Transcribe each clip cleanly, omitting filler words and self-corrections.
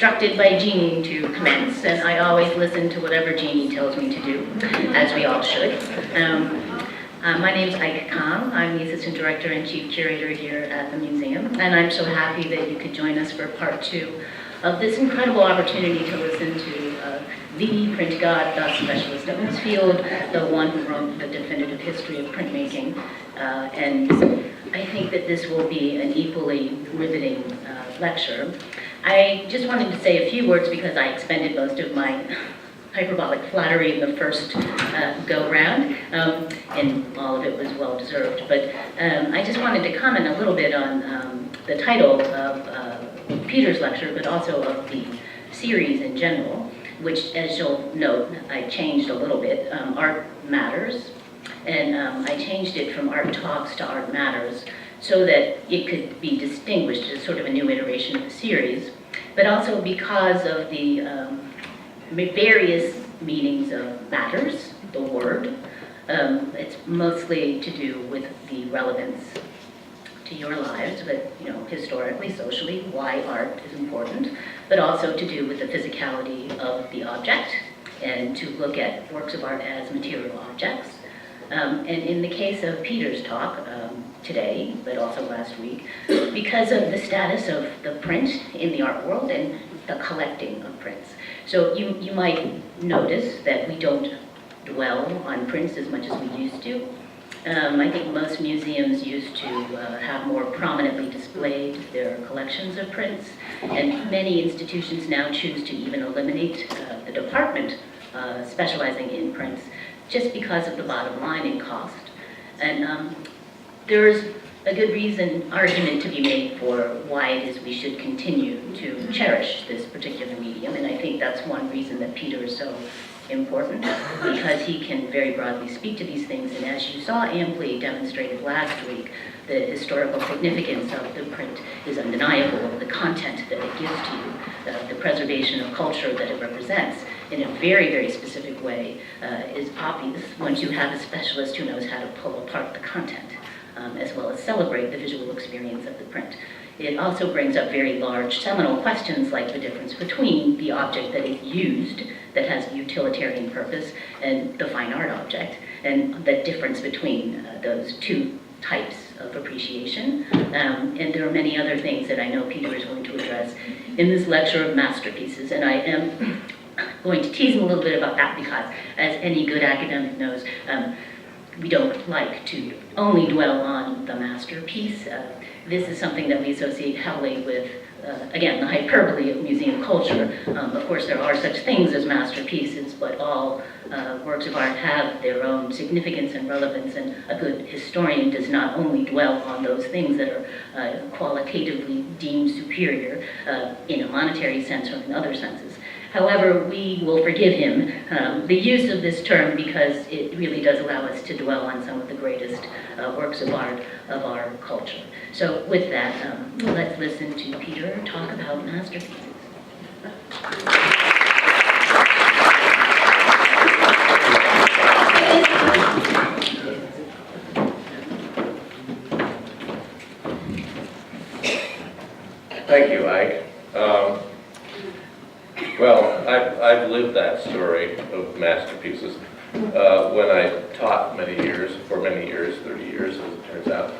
instructed by Jeannie to commence, and I always listen to whatever Jeannie tells me to do, as we all should. My name is Ike Kong. I'm the Assistant Director and Chief Curator here at the museum, and I'm so happy that you could join us for part 2 of this incredible opportunity to listen to the print god, the specialist in his field, the one who wrote the definitive history of printmaking. And I think that this will be an equally riveting lecture. I just wanted to say a few words because I expended most of my hyperbolic flattery in the first go-round, and all of it was well-deserved. But I just wanted to comment a little bit on the title of Peter's lecture, but also of the series in general, which, as you'll note, I changed a little bit. Art Matters, and I changed it from Art Talks to Art Matters so that it could be distinguished as sort of a new iteration of the series, but also because of the various meanings of matters, the word. It's mostly to do with the relevance to your lives, but historically, socially, why art is important, but also to do with the physicality of the object, and to look at works of art as material objects. And in the case of Peter's talk today, but also last week, because of the status of the print in the art world and the collecting of prints. So you might notice that we don't dwell on prints as much as we used to. I think most museums used to have more prominently displayed their collections of prints, and many institutions now choose to even eliminate the department specializing in prints just because of the bottom line in cost. And there's a good argument to be made for why it is we should continue to cherish this particular medium, and I think that's one reason that Peter is so important, because he can very broadly speak to these things, and as you saw amply demonstrated last week, the historical significance of the print is undeniable. The content that it gives to you, the preservation of culture that it represents in a very, very specific way is obvious once you have a specialist who knows how to pull apart the content, as well as celebrate the visual experience of the print. It also brings up very large seminal questions like the difference between the object that is used, that has a utilitarian purpose, and the fine art object, and the difference between those two types of appreciation. And there are many other things that I know Peter is going to address in this lecture of masterpieces, and I am going to tease him a little bit about that because, as any good academic knows, we don't like to only dwell on the masterpiece. This is something that we associate heavily with, again, the hyperbole of museum culture. Of course, there are such things as masterpieces, but all works of art have their own significance and relevance, and a good historian does not only dwell on those things that are qualitatively deemed superior in a monetary sense or in other senses. However, we will forgive him the use of this term because it really does allow us to dwell on some of the greatest works of art of our culture. So with that, let's listen to Peter talk about masterpieces. Thank you, Ike. Well, I've lived that story of masterpieces when I taught for many years, 30 years as it turns out.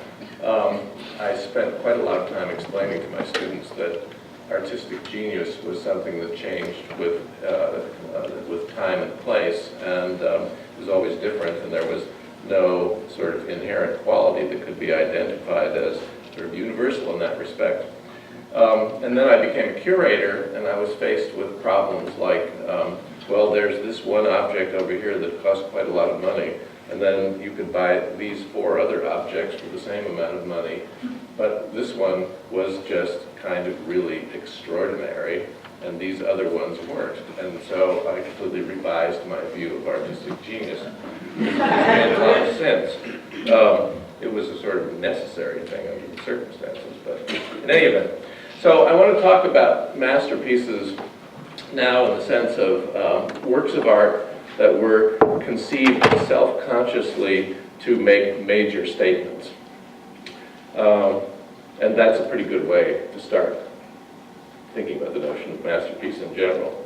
I spent quite a lot of time explaining to my students that artistic genius was something that changed with time and place, and it was always different, and there was no sort of inherent quality that could be identified as sort of universal in that respect. And then I became a curator, and I was faced with problems like, well, there's this one object over here that costs quite a lot of money, and then you could buy these 4 other objects for the same amount of money, but this one was just kind of really extraordinary, and these other ones weren't. And so I completely revised my view of artistic genius, which made a lot of sense. It was a sort of necessary thing under the circumstances, but in any event. So I want to talk about masterpieces now in the sense of works of art that were conceived self-consciously to make major statements. And that's a pretty good way to start. thinking about the notion of masterpiece in general.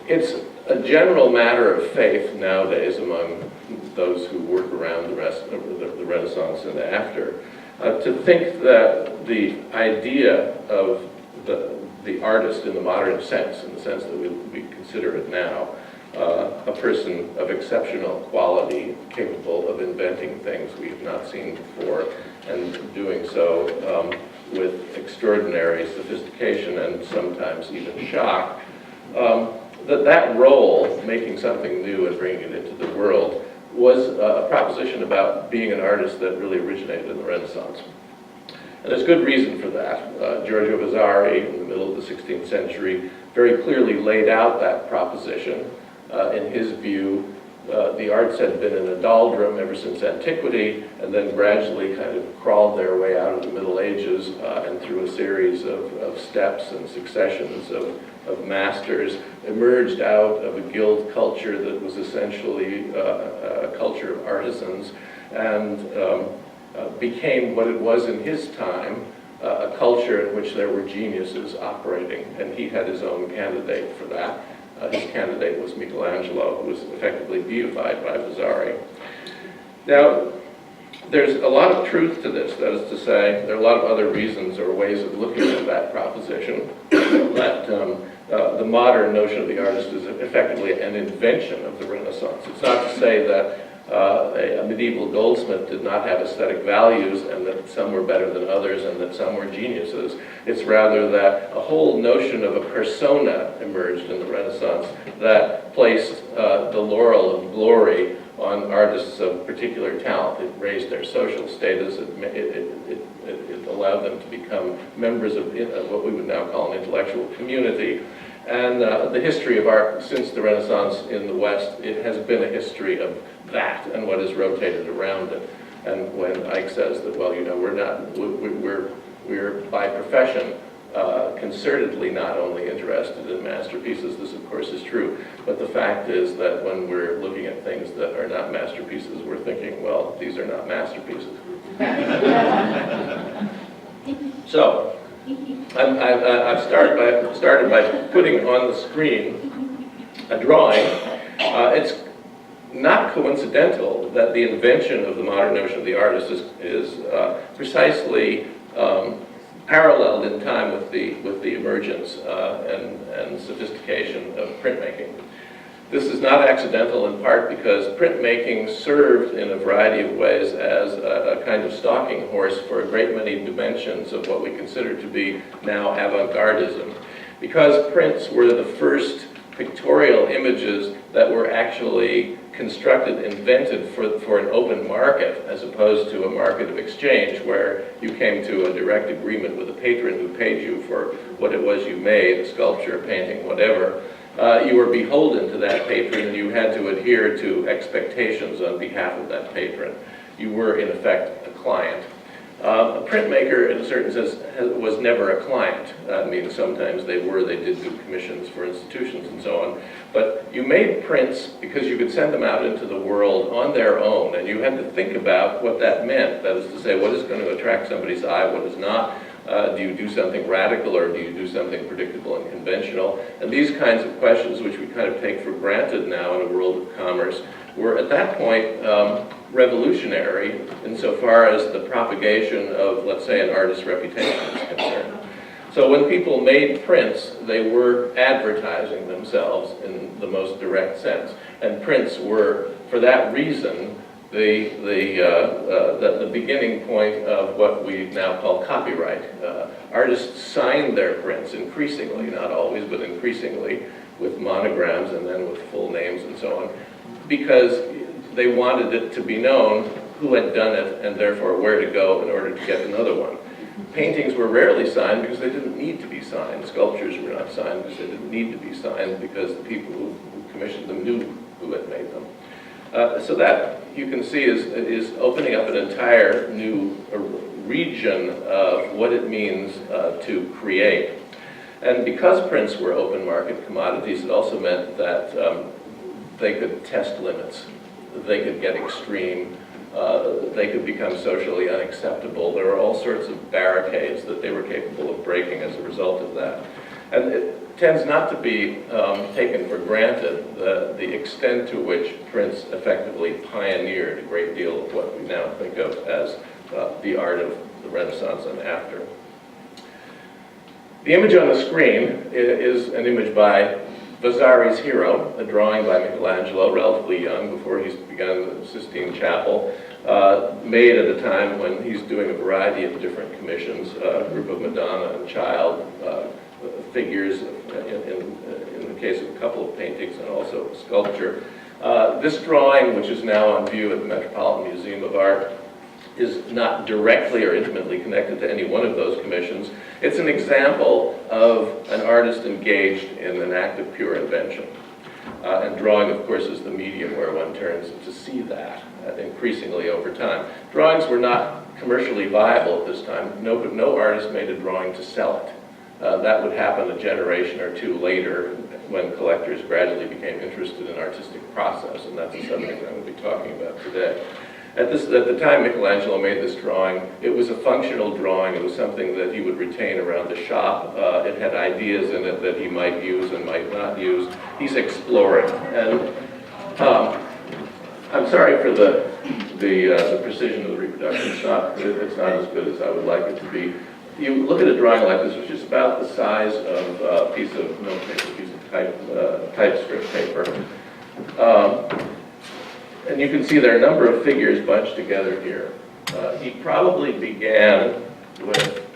It's a general matter of faith nowadays among those who work around the Renaissance and after, to think that the idea of the artist in the modern sense, in the sense that we consider it now, a person of exceptional quality, capable of inventing things we've not seen before, and doing so with extraordinary sophistication and sometimes even shock, that role, making something new and bringing it into the world, was a proposition about being an artist that really originated in the Renaissance. And there's good reason for that. Giorgio Vasari, in the middle of the 16th century, very clearly laid out that proposition. In his view, the arts had been in a doldrum ever since antiquity, and then gradually kind of crawled their way out of the Middle Ages and through a series of steps and successions of masters, emerged out of a guild culture that was essentially a culture of artisans, and became what it was in his time, a culture in which there were geniuses operating, and he had his own candidate for that. His candidate was Michelangelo, who was effectively deified by Vasari. Now, there's a lot of truth to this. That is to say, there are a lot of other reasons or ways of looking at that proposition, that the modern notion of the artist is effectively an invention of the Renaissance. It's not to say that a medieval goldsmith did not have aesthetic values and that some were better than others and that some were geniuses. It's rather that a whole notion of a persona emerged in the Renaissance that placed the laurel of glory on artists of particular talent. It raised their social status. It allowed them to become members of what we would now call an intellectual community. And the history of art since the Renaissance in the West, it has been a history of that and what has rotated around it. And when Ike says that, well, you know, we're by profession concertedly not only interested in masterpieces, this of course is true, but the fact is that when we're looking at things that are not masterpieces, we're thinking, well, these are not masterpieces. So, I've started by putting on the screen a drawing. It's not coincidental that the invention of the modern notion of the artist is precisely paralleled in time with the emergence and sophistication of printmaking. This is not accidental, in part because printmaking served in a variety of ways as a kind of stalking horse for a great many dimensions of what we consider to be now avant-gardism. Because prints were the first pictorial images that were actually constructed, invented for an open market, as opposed to a market of exchange where you came to a direct agreement with a patron who paid you for what it was you made, a sculpture, a painting, whatever. You were beholden to that patron, and you had to adhere to expectations on behalf of that patron. You were, in effect, a client. A printmaker, in a certain sense, was never a client. I mean, sometimes they did do commissions for institutions and so on. But you made prints because you could send them out into the world on their own, and you had to think about what that meant. That is to say, what is going to attract somebody's eye, what is not. Do you do something radical, or do you do something predictable and conventional? And these kinds of questions, which we kind of take for granted now in a world of commerce, were at that point revolutionary insofar as the propagation of, let's say, an artist's reputation is concerned. So when people made prints, they were advertising themselves in the most direct sense. And prints were, for that reason, the beginning point of what we now call copyright. Artists signed their prints increasingly, not always, but increasingly, with monograms and then with full names and so on, because they wanted it to be known who had done it and therefore where to go in order to get another one. Paintings were rarely signed because they didn't need to be signed. Sculptures were not signed because they didn't need to be signed because the people who commissioned them knew who had made them. So that, you can see, is opening up an entire new region of what it means to create. And because prints were open market commodities, it also meant that they could test limits. They could get extreme. They could become socially unacceptable. There were all sorts of barricades that they were capable of breaking as a result of that. And it tends not to be taken for granted the extent to which prints effectively pioneered a great deal of what we now think of as the art of the Renaissance and after. The image on the screen is an image by Vasari's Hero, a drawing by Michelangelo, relatively young, before he's begun the Sistine Chapel, made at a time when he's doing a variety of different commissions, a group of Madonna and Child figures, in the case of a couple of paintings and also sculpture. This drawing, which is now on view at the Metropolitan Museum of Art, is not directly or intimately connected to any one of those commissions. It's an example of an artist engaged in an act of pure invention. And drawing, of course, is the medium where one turns to see that increasingly over time. Drawings were not commercially viable at this time. No artist made a drawing to sell it. That would happen a generation or two later when collectors gradually became interested in artistic process, and that's the subject I'm going to be talking about today. At the time Michelangelo made this drawing, it was a functional drawing. It was something that he would retain around the shop. It had ideas in it that he might use and might not use. He's exploring. And I'm sorry for the precision of the reproduction. It's not as good as I would like it to be. You look at a drawing like this, which is about the size of a piece of notepaper, a piece of typescript paper. And you can see there are a number of figures bunched together here. He probably began with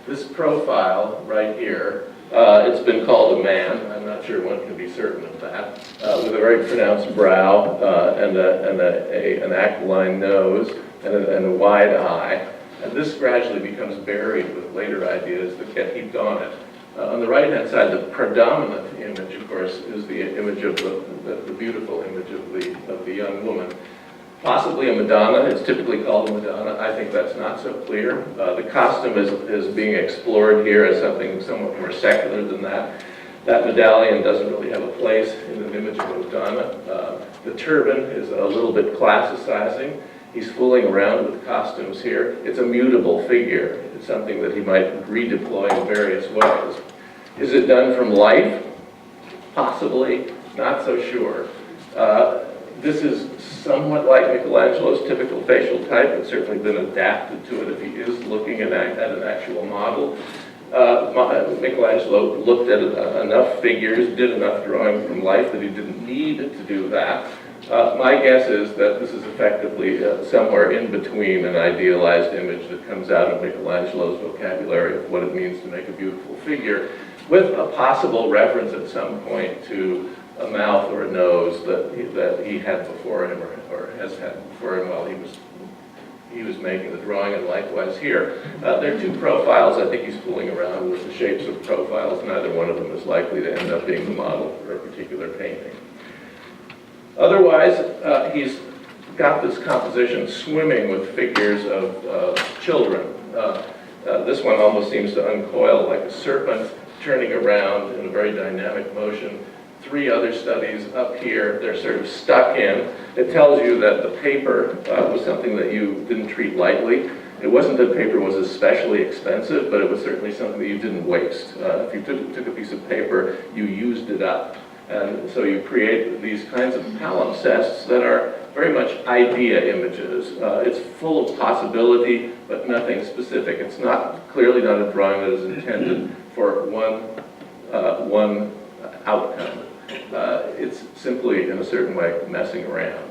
this profile right here. It's been called a man. I'm not sure one can be certain of that. With a very pronounced brow and an aquiline nose and a wide eye. And this gradually becomes buried with later ideas that get heaped on it. On the right-hand side, the predominant image, of course, is the image of the beautiful image of the young woman. Possibly a Madonna. It's typically called a Madonna. I think that's not so clear. The costume is being explored here as something somewhat more secular than that. That medallion doesn't really have a place in an image of a Madonna. The turban is a little bit classicizing. He's fooling around with costumes here. It's a mutable figure. It's something that he might redeploy in various ways. Is it done from life? Possibly. Not so sure. This is somewhat like Michelangelo's typical facial type. It's certainly been adapted to it if he is looking at an actual model. Michelangelo looked at enough figures, did enough drawing from life that he didn't need to do that. My guess is that this is effectively somewhere in between an idealized image that comes out of Michelangelo's vocabulary of what it means to make a beautiful figure, with a possible reference at some point to a mouth or a nose that he had before him or has had before him while he was making the drawing, and likewise here. There are two profiles. I think he's fooling around with the shapes of profiles. Neither one of them is likely to end up being the model for a particular painting. Otherwise, he's got this composition swimming with figures of children. This one almost seems to uncoil like a serpent, turning around in a very dynamic motion. Three other studies up here, they're sort of stuck in. It tells you that the paper was something that you didn't treat lightly. It wasn't that paper was especially expensive, but it was certainly something that you didn't waste. If you took a piece of paper, you used it up. And so you create these kinds of palimpsests that are very much idea images. It's full of possibility, but nothing specific. It's clearly not a drawing that is intended for one outcome. It's simply, in a certain way, messing around.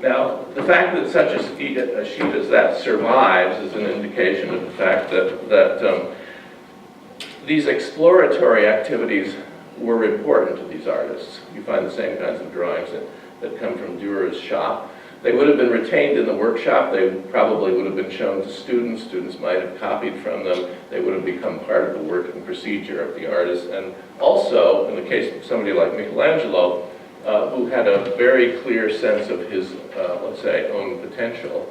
Now, the fact that such a sheet as that survives is an indication of the fact that these exploratory activities were important to these artists. You find the same kinds of drawings that come from Dewar's shop. They would have been retained in the workshop. They probably would have been shown to students. Students might have copied from them. They would have become part of the working procedure of the artist. And also, in the case of somebody like Michelangelo, who had a very clear sense of his, let's say, own potential,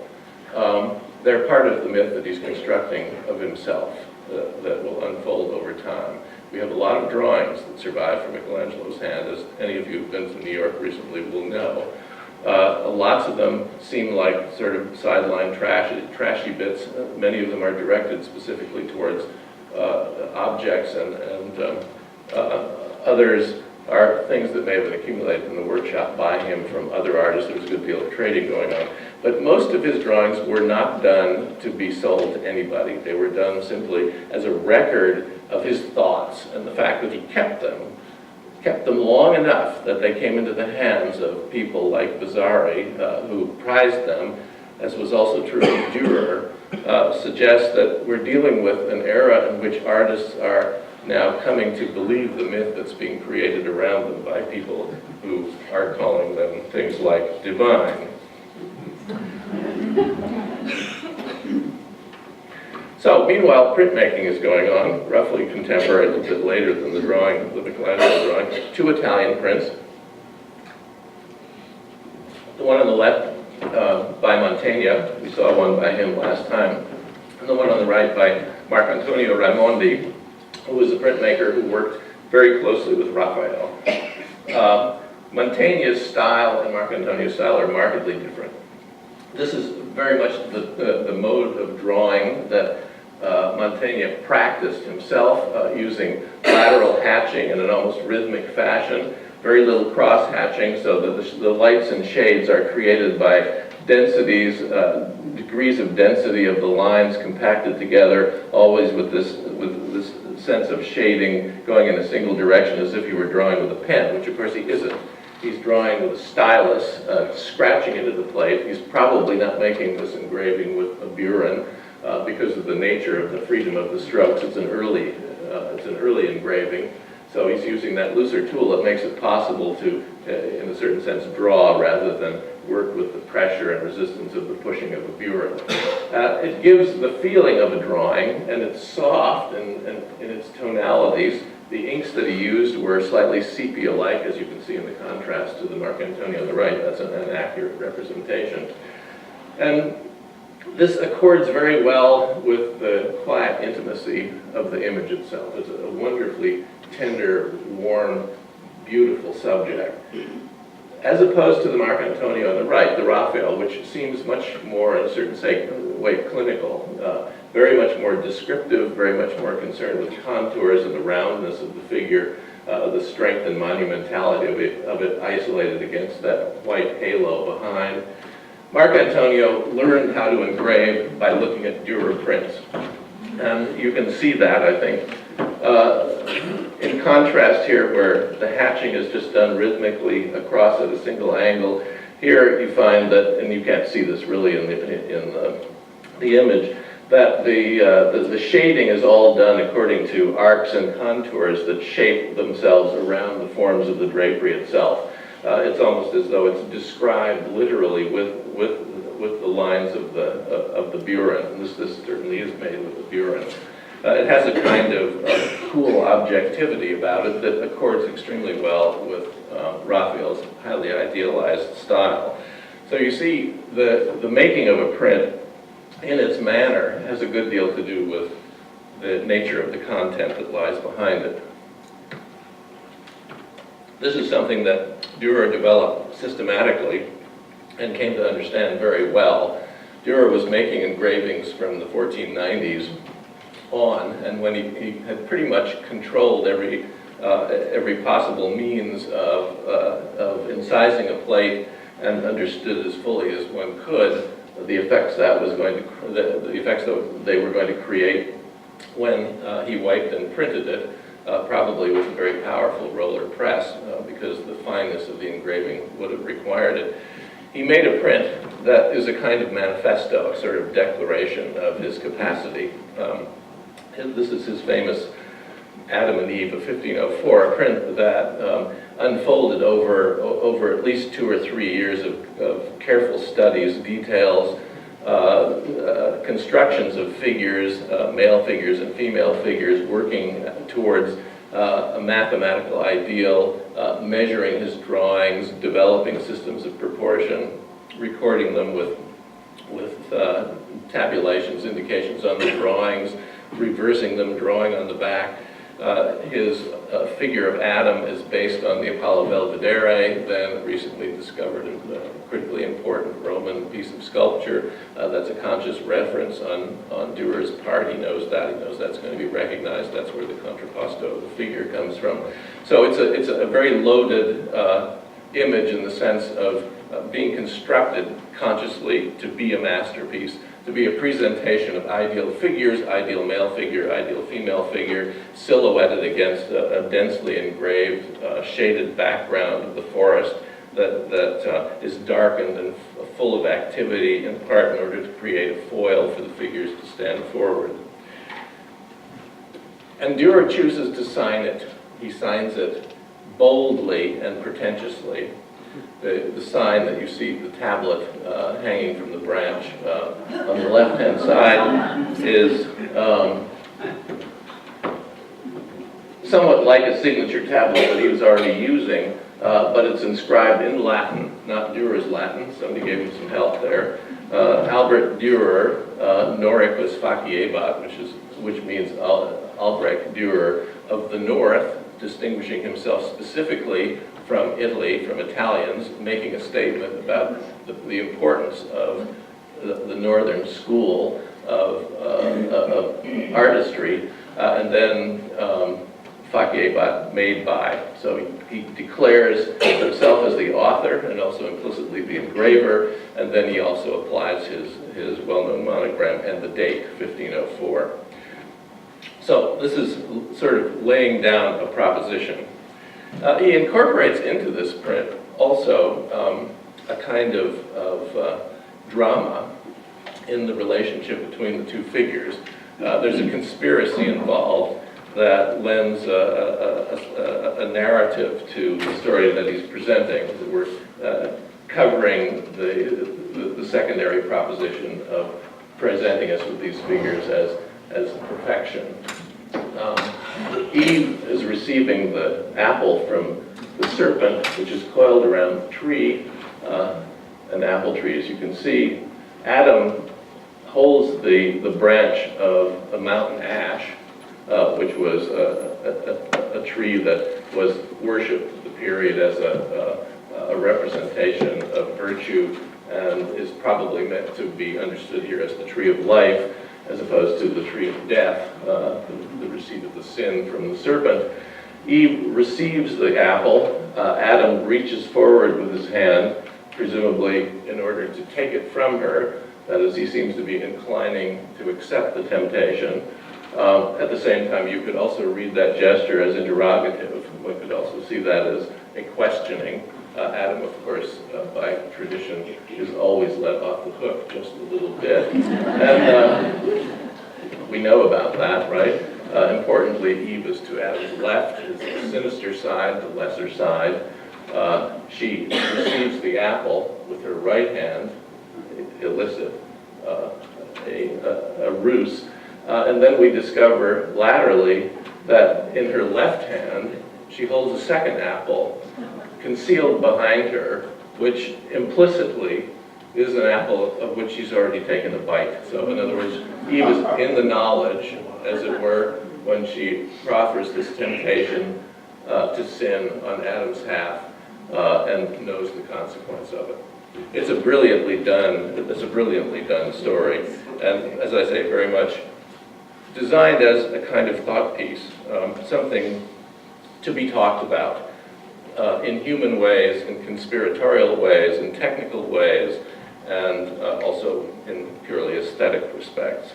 they're part of the myth that he's constructing of himself that will unfold over time. We have a lot of drawings that survive from Michelangelo's hand, as any of you who've been to New York recently will know. Lots of them seem like sort of sideline trashy bits. Many of them are directed specifically towards objects and Others are things that may have been accumulated in the workshop by him from other artists. There's a good deal of trading going on. But most of his drawings were not done to be sold to anybody. They were done simply as a record of his thoughts and the fact that he kept them long enough that they came into the hands of people like Vasari, who prized them, as was also true of Dewar, suggests that we're dealing with an era in which artists are now coming to believe the myth that's being created around them by people who are calling them things like divine. So, meanwhile, printmaking is going on, roughly contemporary, a little bit later than the drawing, the Michelangelo drawing. 2 Italian prints. The one on the left by Mantegna, we saw one by him last time, and the one on the right by Marcantonio Raimondi, who was a printmaker who worked very closely with Raphael. Mantegna's style and Marcantonio's style are markedly different. This is very much the mode of drawing that Mantegna practiced himself, using lateral hatching in an almost rhythmic fashion, very little cross hatching, so that the lights and shades are created by densities, degrees of density of the lines compacted together, always with this sense of shading going in a single direction as if you were drawing with a pen, which of course he isn't. He's drawing with a stylus, scratching into the plate. He's probably not making this engraving with a burin because of the nature of the freedom of the strokes. It's an early engraving. So he's using that looser tool that makes it possible to, in a certain sense, draw rather than work with the pressure and resistance of the pushing of a burin. It gives the feeling of a drawing, and it's soft in its tonalities. The inks that he used were slightly sepia-like, as you can see in the contrast to the Marcantonio on the right. That's an accurate representation. And this accords very well with the quiet intimacy of the image itself. It's a wonderfully tender, warm, beautiful subject. As opposed to the Marcantonio on the right, the Raphael, which seems much more, in a certain way, clinical, very much more descriptive, very much more concerned with contours and the roundness of the figure, the strength and monumentality of it isolated against that white halo behind. Marcantonio learned how to engrave by looking at Dewar prints. And you can see that, I think, in contrast here, where the hatching is just done rhythmically across at a single angle. Here you find that, and you can't see this really in the image, that the shading is all done according to arcs and contours that shape themselves around the forms of the drapery itself. It's almost as though it's described literally with the lines of the burin. And this certainly is made with a burin. It has a kind of cool objectivity about it that accords extremely well with Raphael's highly idealized style. So you see, the making of a print in its manner has a good deal to do with the nature of the content that lies behind it. This is something that Dewar developed systematically and came to understand very well. Dewar was making engravings from the 1490s on, and when he had pretty much controlled every possible means of incising a plate and understood as fully as one could the effects that they were going to create when he wiped and printed it, probably with a very powerful roller press because the fineness of the engraving would have required it. He made a print that is a kind of manifesto, a sort of declaration of his capacity. This is his famous Adam and Eve of 1504, a print that unfolded over at least 2 or 3 years of careful studies, details, constructions of figures, male figures and female figures, working towards a mathematical ideal, measuring his drawings, developing systems of proportion, recording them with tabulations, indications on the drawings, reversing them, drawing on the back. His figure of Adam is based on the Apollo Belvedere, then recently discovered a critically important Roman piece of sculpture. That's a conscious reference on Dewar's part. He knows that. He knows that's going to be recognized. That's where the contrapposto of the figure comes from. So it's a very loaded image in the sense of being constructed consciously to be a masterpiece, to be a presentation of ideal figures, ideal male figure, ideal female figure, silhouetted against a densely engraved, shaded background of the forest that is darkened and full of activity, in part in order to create a foil for the figures to stand forward. And Dewar chooses to sign it. He signs it boldly and pretentiously. The sign that you see, the tablet hanging from the branch on the left-hand side is somewhat like a signature tablet that he was already using, but it's inscribed in Latin, not Dewar's Latin. Somebody gave him some help there. Albert Dewar, Noricus faciebat, which means Albrecht Dewar of the North, distinguishing himself specifically from Italy, from Italians, making a statement about the importance of the northern school of artistry, and then faciebat, made by. So he declares himself as the author and also implicitly the engraver, and then he also applies his well-known monogram and the date, 1504. So this is sort of laying down a proposition. He incorporates into this print also a kind of drama in the relationship between the two figures. There's a conspiracy involved that lends a narrative to the story that he's presenting. We're covering the secondary proposition of presenting us with these figures as perfection. Eve is receiving the apple from the serpent, which is coiled around the tree, an apple tree, as you can see. Adam holds the branch of a mountain ash, which was a tree that was worshipped at the period as a representation of virtue, and is probably meant to be understood here as the tree of life, as opposed to the tree of death, the receipt of the sin from the serpent. Eve receives the apple. Adam reaches forward with his hand, presumably in order to take it from her. That is, he seems to be inclining to accept the temptation. At the same time, you could also read that gesture as interrogative. One could also see that as a questioning. Adam, of course, by tradition, is always let off the hook just a little bit. And we know about that, right? Importantly, Eve is to Adam's left, his sinister side, the lesser side. She receives the apple with her right hand, illicit, a ruse. And then we discover laterally that in her left hand, she holds a second apple concealed behind her, which implicitly is an apple of which she's already taken a bite. So in other words, Eve is in the knowledge, as it were, when she proffers this temptation to sin on Adam's half, and knows the consequence of it. It's a brilliantly done story, and as I say, very much designed as a kind of thought piece, something to be talked about in human ways, in conspiratorial ways, in technical ways, and also in purely aesthetic respects.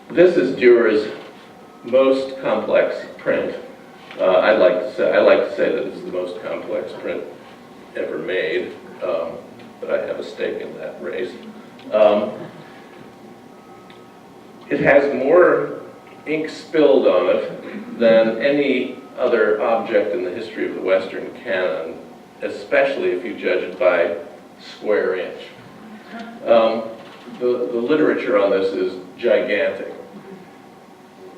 This is Dewar's most complex print. I like to say that it's the most complex print ever made, but I have a stake in that race. It has more ink spilled on it than any other object in the history of the Western canon, especially if you judge it by square inch. The literature on this is gigantic.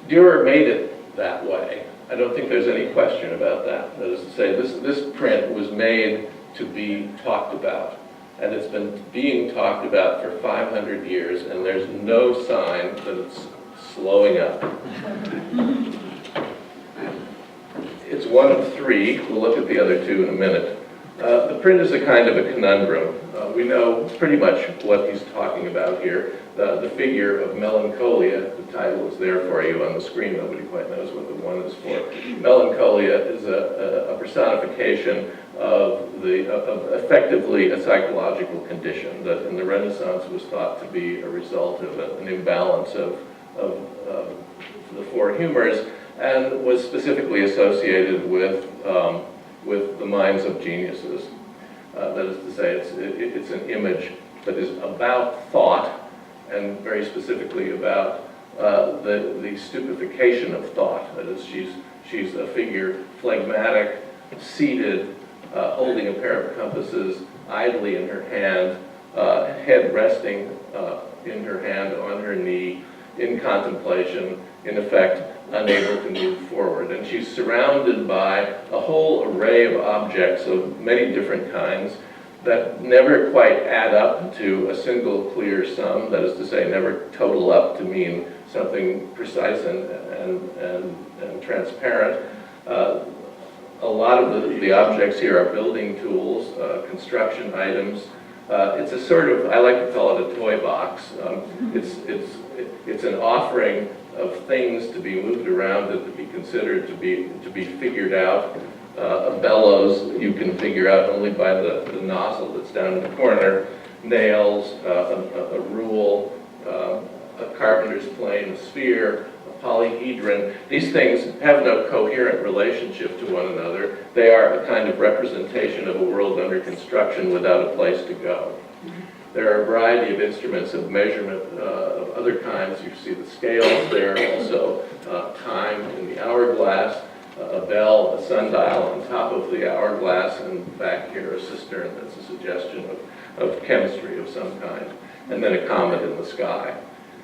Dewar made it that way. I don't think there's any question about that. That is to say, this print was made to be talked about. And it's been being talked about for 500 years, and there's no sign that it's slowing up. It's one of three. We'll look at the other two in a minute. The print is a kind of a conundrum. We know pretty much what he's talking about here. The figure of Melancholia, the title is there for you on the screen. Nobody quite knows what the one is for. Melancholia is a personification of effectively a psychological condition that in the Renaissance was thought to be a result of an imbalance of the four humors, and was specifically associated with the minds of geniuses. That is to say, it's an image that is about thought, and very specifically about the stupefaction of thought. That is, she's a figure phlegmatic, seated, holding a pair of compasses idly in her hand, head resting in her hand on her knee, in contemplation, in effect, unable to move forward. And she's surrounded by a whole array of objects of many different kinds that never quite add up to a single clear sum, that is to say, never total up to mean something precise and transparent. A lot of the objects here are building tools, construction items. It's a sort of, I like to call it a toy box. It's an offering of things to be moved around and to be considered, to be figured out. A bellows you can figure out only by the nozzle that's down in the corner. Nails, a rule, a carpenter's plane, a sphere, a polyhedron. These things have no coherent relationship to one another. They are a kind of representation of a world under construction without a place to go. There are a variety of instruments of measurement of other kinds. You see the scales there, also time in the hourglass, a bell, a sundial on top of the hourglass, and back here a cistern that's a suggestion of chemistry of some kind, and then a comet in the sky.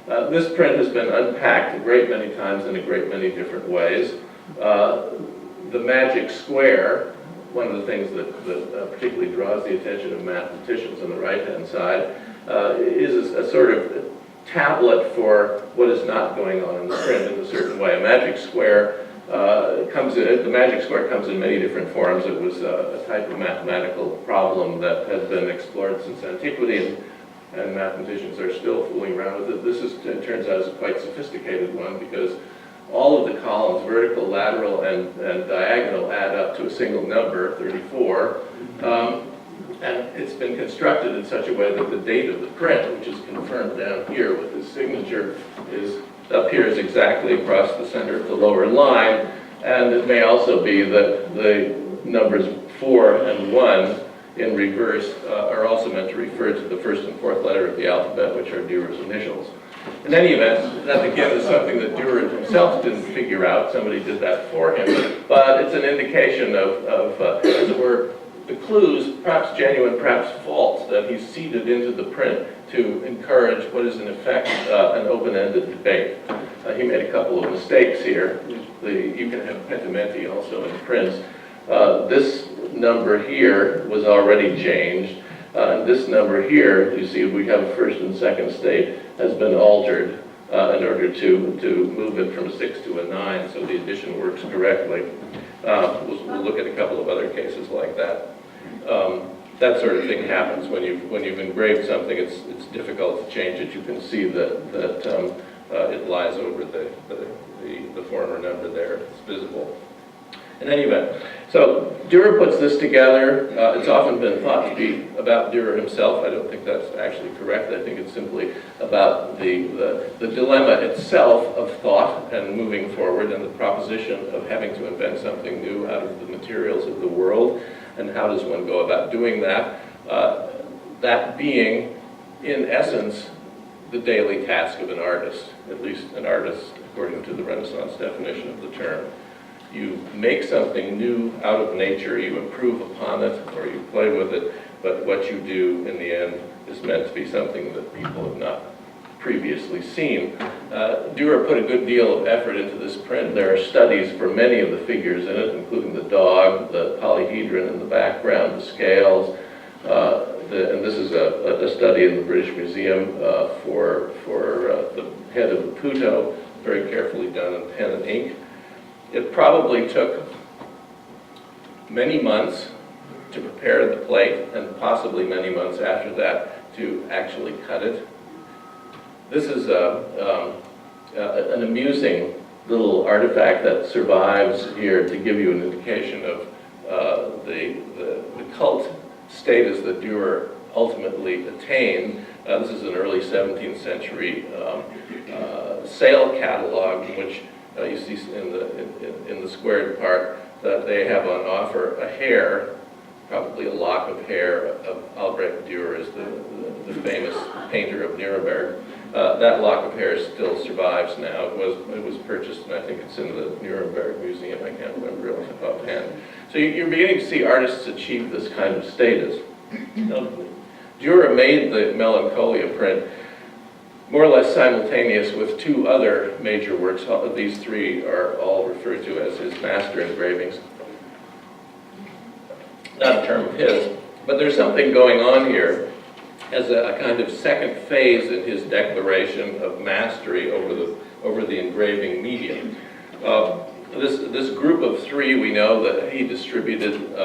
This print has been unpacked a great many times in a great many different ways. The magic square, one of the things that particularly draws the attention of mathematicians on the right-hand side, is a sort of tablet for what is not going on in the print in a certain way. A magic square the magic square comes in many different forms. It was a type of mathematical problem that has been explored since antiquity, and mathematicians are still fooling around with it. This it turns out, is a quite sophisticated one because all of the columns, vertical, lateral, and diagonal, add up to a single number, 34. And it's been constructed in such a way that the date of the print, which is confirmed down here with his signature, appears exactly across the center of the lower line. And it may also be that the numbers 4 and 1 in reverse are also meant to refer to the first and fourth letter of the alphabet, which are Dewar's initials. In any event, that again is something that Dewar himself didn't figure out. Somebody did that for him. But it's an indication of as it were, the clues, perhaps genuine, perhaps false, that he's seeded into the print to encourage what is in effect an open-ended debate. He made a couple of mistakes here. You can have Pentimento also in prints. This number here was already changed. This number here, you see we have a first and second state, has been altered in order to move it from 6 to a 9, so the addition works correctly. We'll look at a couple of other cases like that. That sort of thing happens when you've engraved something. It's difficult to change it. You can see that it lies over the former number there. It's visible. In any event, so Dewar puts this together. It's often been thought to be about Dewar himself. I don't think that's actually correct. I think it's simply about the dilemma itself of thought and moving forward, and the proposition of having to invent something new out of the materials of the world, and how does one go about doing that. That being, in essence, the daily task of an artist, at least an artist according to the Renaissance definition of the term. You make something new out of nature, you improve upon it, or you play with it, but what you do in the end is meant to be something that people have not previously seen. Dewar put a good deal of effort into this print. There are studies for many of the figures in it, including the dog, the polyhedron in the background, the scales, and this is a study in the British Museum for the head of the Puto, very carefully done in pen and ink. It probably took many months to prepare the plate, and possibly many months after that to actually cut it. This is an amusing little artifact that survives here to give you an indication of the cult status that Dewar ultimately attained. This is an early 17th century sale catalog in which you see in the squared part that they have on offer a hair, probably a lock of hair of Albrecht Dewar, is the famous painter of Nuremberg. That lock of hair still survives now. It was purchased, and I think it's in the Nuremberg Museum. I can't remember offhand. So you're beginning to see artists achieve this kind of status. Dewar made the Melancholia print more or less simultaneous with two other major works. These three are all referred to as his master engravings. Not a term of his, but there's something going on here as a kind of second phase in his declaration of mastery over the engraving medium. This group of three we know that he distributed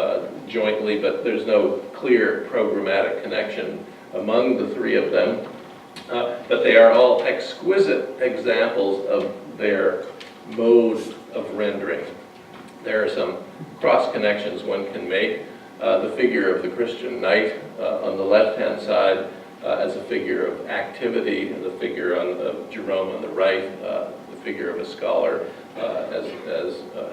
jointly, but there's no clear programmatic connection among the three of them. But they are all exquisite examples of their mode of rendering. There are some cross connections one can make. The figure of the Christian knight on the left-hand side as a figure of activity, the figure of Jerome on the right, the figure of a scholar as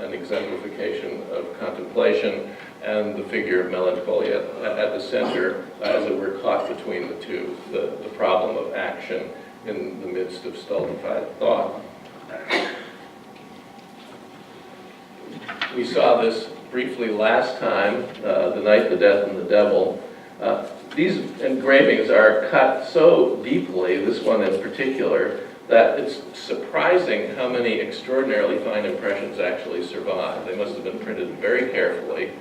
an exemplification of contemplation, and the figure of Melancholia at the center, as it were caught between the two, the problem of action in the midst of stultified thought. We saw this briefly last time, The Night, the Death, and the Devil. These engravings are cut so deeply, this one in particular, that it's surprising how many extraordinarily fine impressions actually survive. They must have been printed very carefully,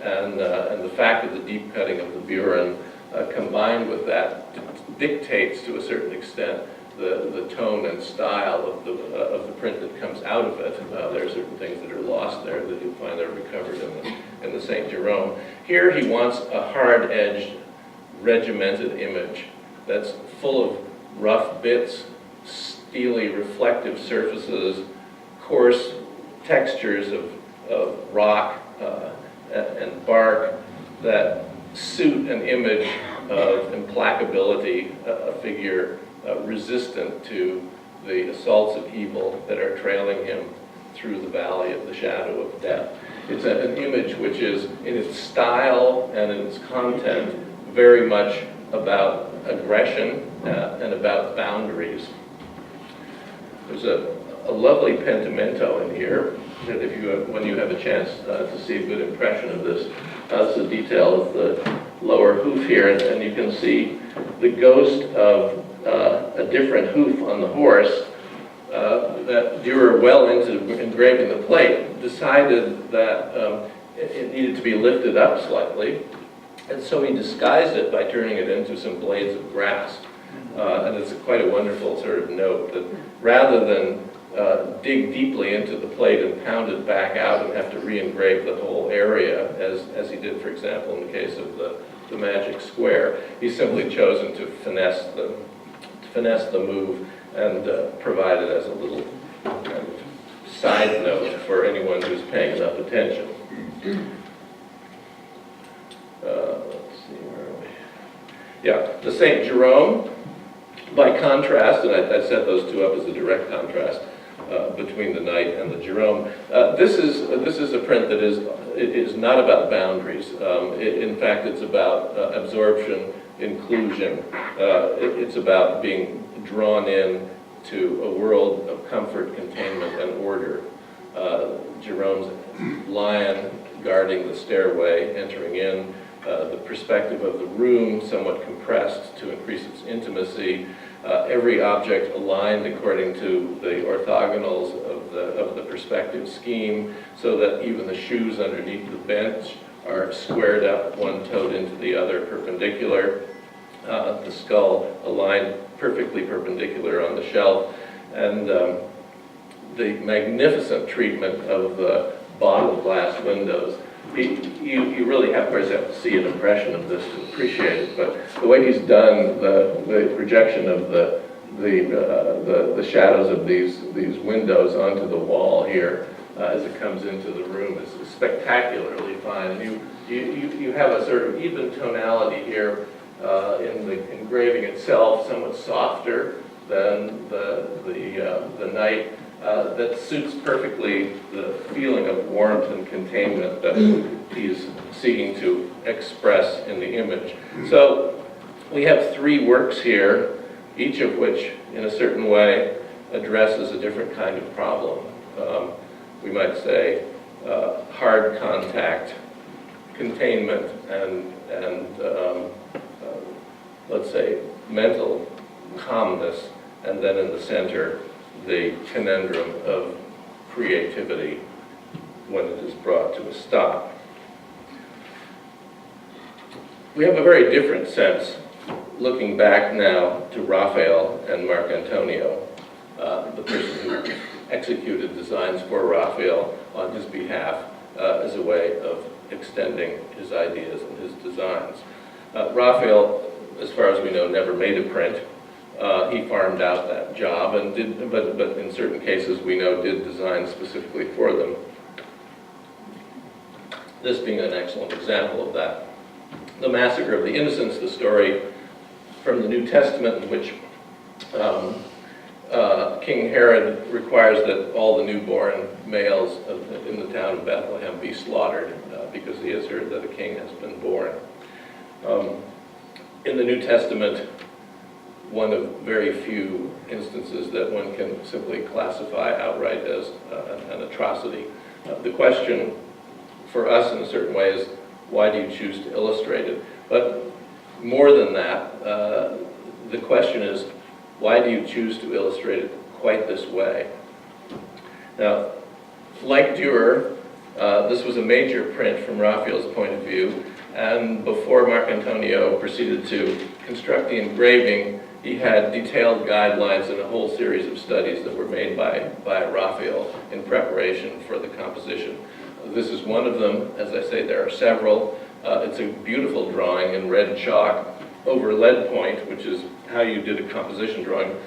and the fact of the deep cutting of the burin combined with that dictates to a certain extent the tone and style of the print that comes out of it. There are certain things that are lost there that you'll find are recovered in the St. Jerome. Here he wants a hard-edged, regimented image that's full of rough bits, steely reflective surfaces, coarse textures of rock and bark that suit an image of implacability, a figure resistant to the assaults of evil that are trailing him through the valley of the shadow of death. It's an image which is, in its style and in its content, very much about aggression and about boundaries. There's a lovely Pentimento in here that when you have a chance to see a good impression of this, that's a detail of the lower hoof here, and you can see the ghost of a different hoof on the horse that Dewar, well into engraving the plate, decided that it needed to be lifted up slightly, and so he disguised it by turning it into some blades of grass. And it's quite a wonderful sort of note that rather than dig deeply into the plate and pound it back out and have to re-engrave the whole area, as he did, for example, in the case of the magic square, he's simply chosen to finesse the move and provide it as a little kind of side note for anyone who's paying enough attention. Let's see, where are we? Yeah, the St. Jerome, by contrast, and I set those two up as a direct contrast between the Knight and the Jerome. This is a print that is not about boundaries. In fact, it's about absorption, inclusion. It's about being drawn in to a world of comfort, containment, and order. Jerome's lion guarding the stairway, entering in, the perspective of the room somewhat compressed to increase its intimacy, every object aligned according to the orthogonals of the perspective scheme, so that even the shoes underneath the bench are squared up, one toed into the other, perpendicular. The skull aligned perfectly perpendicular on the shelf, and the magnificent treatment of the bottle glass windows. You really have, of course, have to see an impression of this to appreciate it, but the way he's done the projection of the shadows of these windows onto the wall here as it comes into the room is spectacularly fine. You have a sort of even tonality here in the engraving itself, somewhat softer than the night. That suits perfectly the feeling of warmth and containment that he's seeking to express in the image. So we have three works here, each of which, in a certain way, addresses a different kind of problem. We might say hard contact, containment, and let's say mental calmness, and then in the center, the conundrum of creativity when it is brought to a stop. We have a very different sense, looking back now to Raphael and Marcantonio, the person who executed designs for Raphael on his behalf as a way of extending his ideas and his designs. Raphael, as far as we know, never made a print. He farmed out that job and did, but in certain cases we know did design specifically for them. This being an excellent example of that. The Massacre of the Innocents, the story from the New Testament in which King Herod requires that all the newborn males in the town of Bethlehem be slaughtered because he has heard that a king has been born. In the New Testament, one of very few instances that one can simply classify outright as an atrocity. The question for us in a certain way is, why do you choose to illustrate it? But more than that, the question is, why do you choose to illustrate it quite this way? Now, like Dewar, this was a major print from Raphael's point of view, and before Marcantonio proceeded to construct the engraving, he had detailed guidelines and a whole series of studies that were made by Raphael in preparation for the composition. This is one of them. As I say, there are several. It's a beautiful drawing in red chalk over lead point, which is how you did a composition drawing,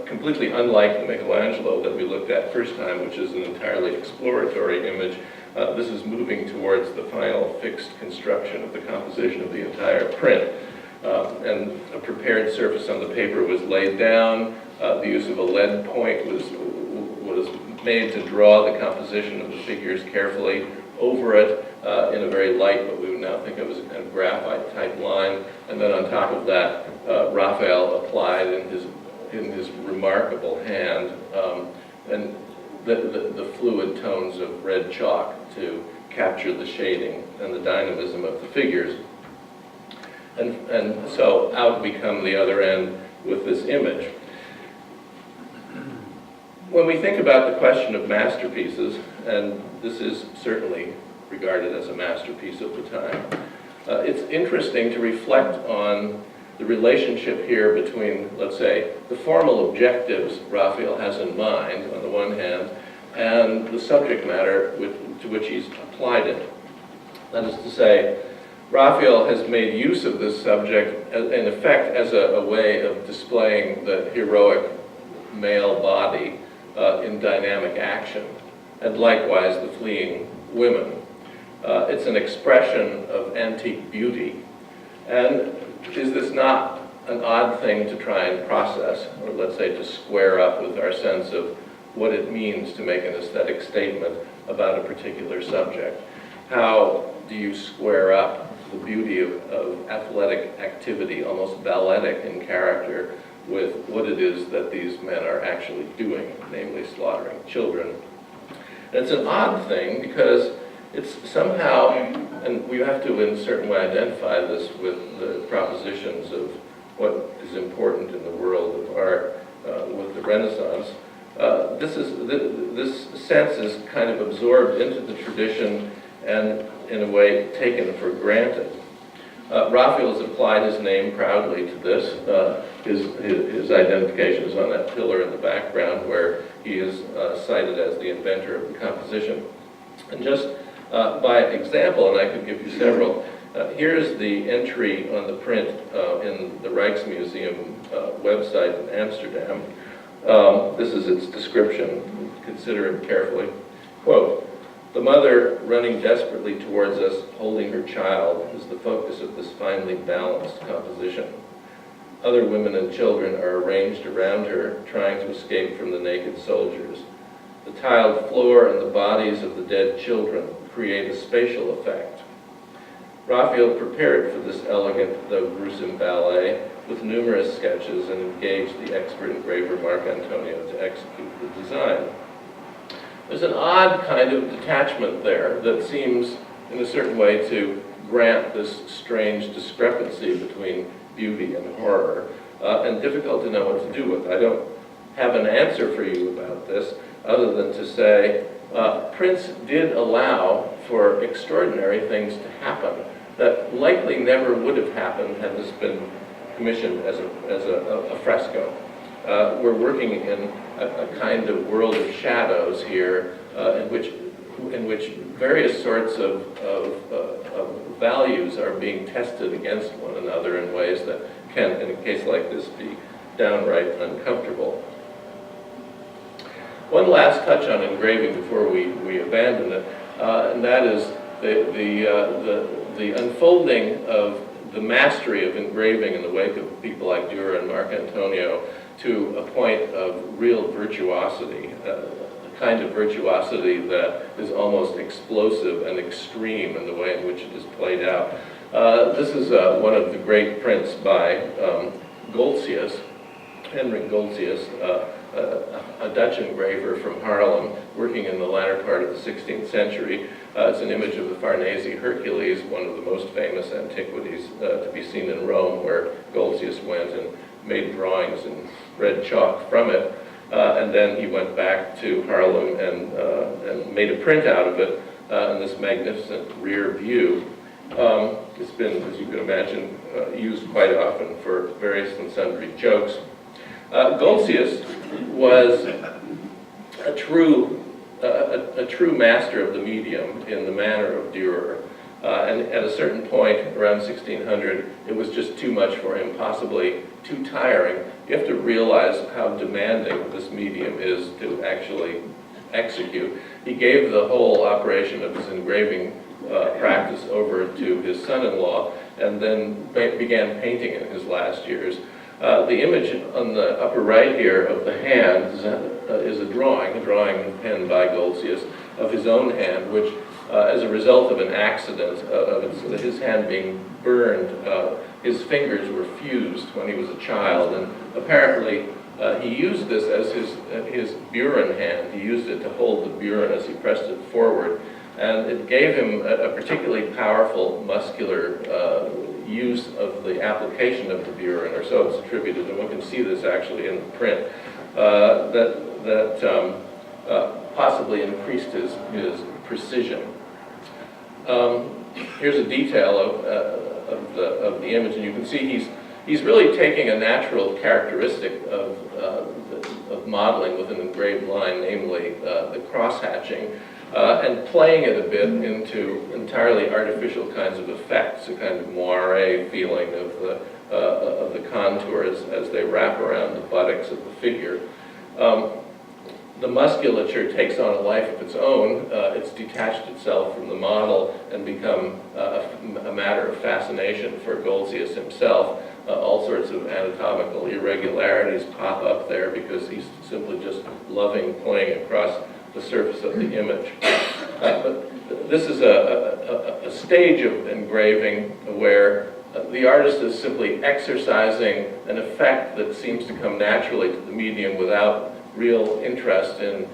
completely unlike the Michelangelo that we looked at first time, which is an entirely exploratory image. This is moving towards the final fixed construction of the composition of the entire print. And a prepared surface on the paper was laid down. The use of a lead point was made to draw the composition of the figures carefully over it in a very light, what we would now think of as a kind of graphite type line. And then on top of that, Raphael applied in his remarkable hand and the fluid tones of red chalk to capture the shading and the dynamism of the figures. And so out we come the other end with this image. When we think about the question of masterpieces, and this is certainly regarded as a masterpiece of the time, it's interesting to reflect on the relationship here between, let's say, the formal objectives Raphael has in mind, on the one hand, and the subject matter to which he's applied it. That is to say, Raphael has made use of this subject, in effect, as a way of displaying the heroic male body in dynamic action, and likewise the fleeing women. It's an expression of antique beauty. And is this not an odd thing to try and process, or let's say to square up with our sense of what it means to make an aesthetic statement about a particular subject? How do you square up the beauty of athletic activity, almost balletic in character, with what it is that these men are actually doing, namely slaughtering children? And it's an odd thing because it's somehow, and we have to in a certain way identify this with the propositions of what is important in the world of art with the Renaissance. This sense is kind of absorbed into the tradition and, in a way, taken for granted. Raphael has applied his name proudly to this. His identification is on that pillar in the background where he is cited as the inventor of the composition. And just by example, and I could give you several, here's the entry on the print in the Rijksmuseum website in Amsterdam. This is its description. Consider it carefully. Quote, "The mother running desperately towards us, holding her child, is the focus of this finely balanced composition. Other women and children are arranged around her, trying to escape from the naked soldiers. The tiled floor and the bodies of the dead children create a spatial effect." Raphael prepared for this elegant, though gruesome ballet with numerous sketches and engaged the expert engraver Marcantonio to execute the design. There's an odd kind of detachment there that seems, in a certain way, to grant this strange discrepancy between beauty and horror, and difficult to know what to do with. I don't have an answer for you about this, other than to say, prints did allow for extraordinary things to happen that likely never would have happened had this been commissioned as a fresco. We're working in a kind of world of shadows here, in which various sorts of values are being tested against one another in ways that can, in a case like this, be downright uncomfortable. One last touch on engraving before we abandon it, and that is the unfolding of the mastery of engraving in the wake of people like Dewar and Marcantonio to a point of real virtuosity, a kind of virtuosity that is almost explosive and extreme in the way in which it is played out. This is one of the great prints by Goltzius, Henrik Goltzius, a Dutch engraver from Haarlem, working in the latter part of the 16th century. It's an image of the Farnese Hercules, one of the most famous antiquities to be seen in Rome, where Goltzius went and made drawings in red chalk from it. And then he went back to Haarlem and made a print out of it in this magnificent rear view. It's been, as you can imagine, used quite often for various and sundry jokes. Goltzius was a true master of the medium in the manner of Dewar. And at a certain point, around 1600, it was just too much for him, possibly too tiring. You have to realize how demanding this medium is to actually execute. He gave the whole operation of his engraving practice over to his son-in-law, and then began painting in his last years. The image on the upper right here of the hand is a drawing penned by Goltzius of his own hand, which, as a result of an accident, of his hand being burned, his fingers were fused when he was a child, and apparently he used this as his burin hand. He used it to hold the burin as he pressed it forward, and it gave him a particularly powerful muscular use of the application of the burin, or so it's attributed, and one can see this actually in the print, that possibly increased his precision. Here's a detail of the image, and you can see he's really taking a natural characteristic of modeling with an engraved line, namely the cross-hatching, and playing it a bit into entirely artificial kinds of effects, a kind of moire feeling of the contours as they wrap around the buttocks of the figure. The musculature takes on a life of its own. It's detached itself from the model and become a matter of fascination for Goltzius himself. All sorts of anatomical irregularities pop up there because he's simply just loving playing across the surface of the image. But this is a stage of engraving where the artist is simply exercising an effect that seems to come naturally to the medium without real interest in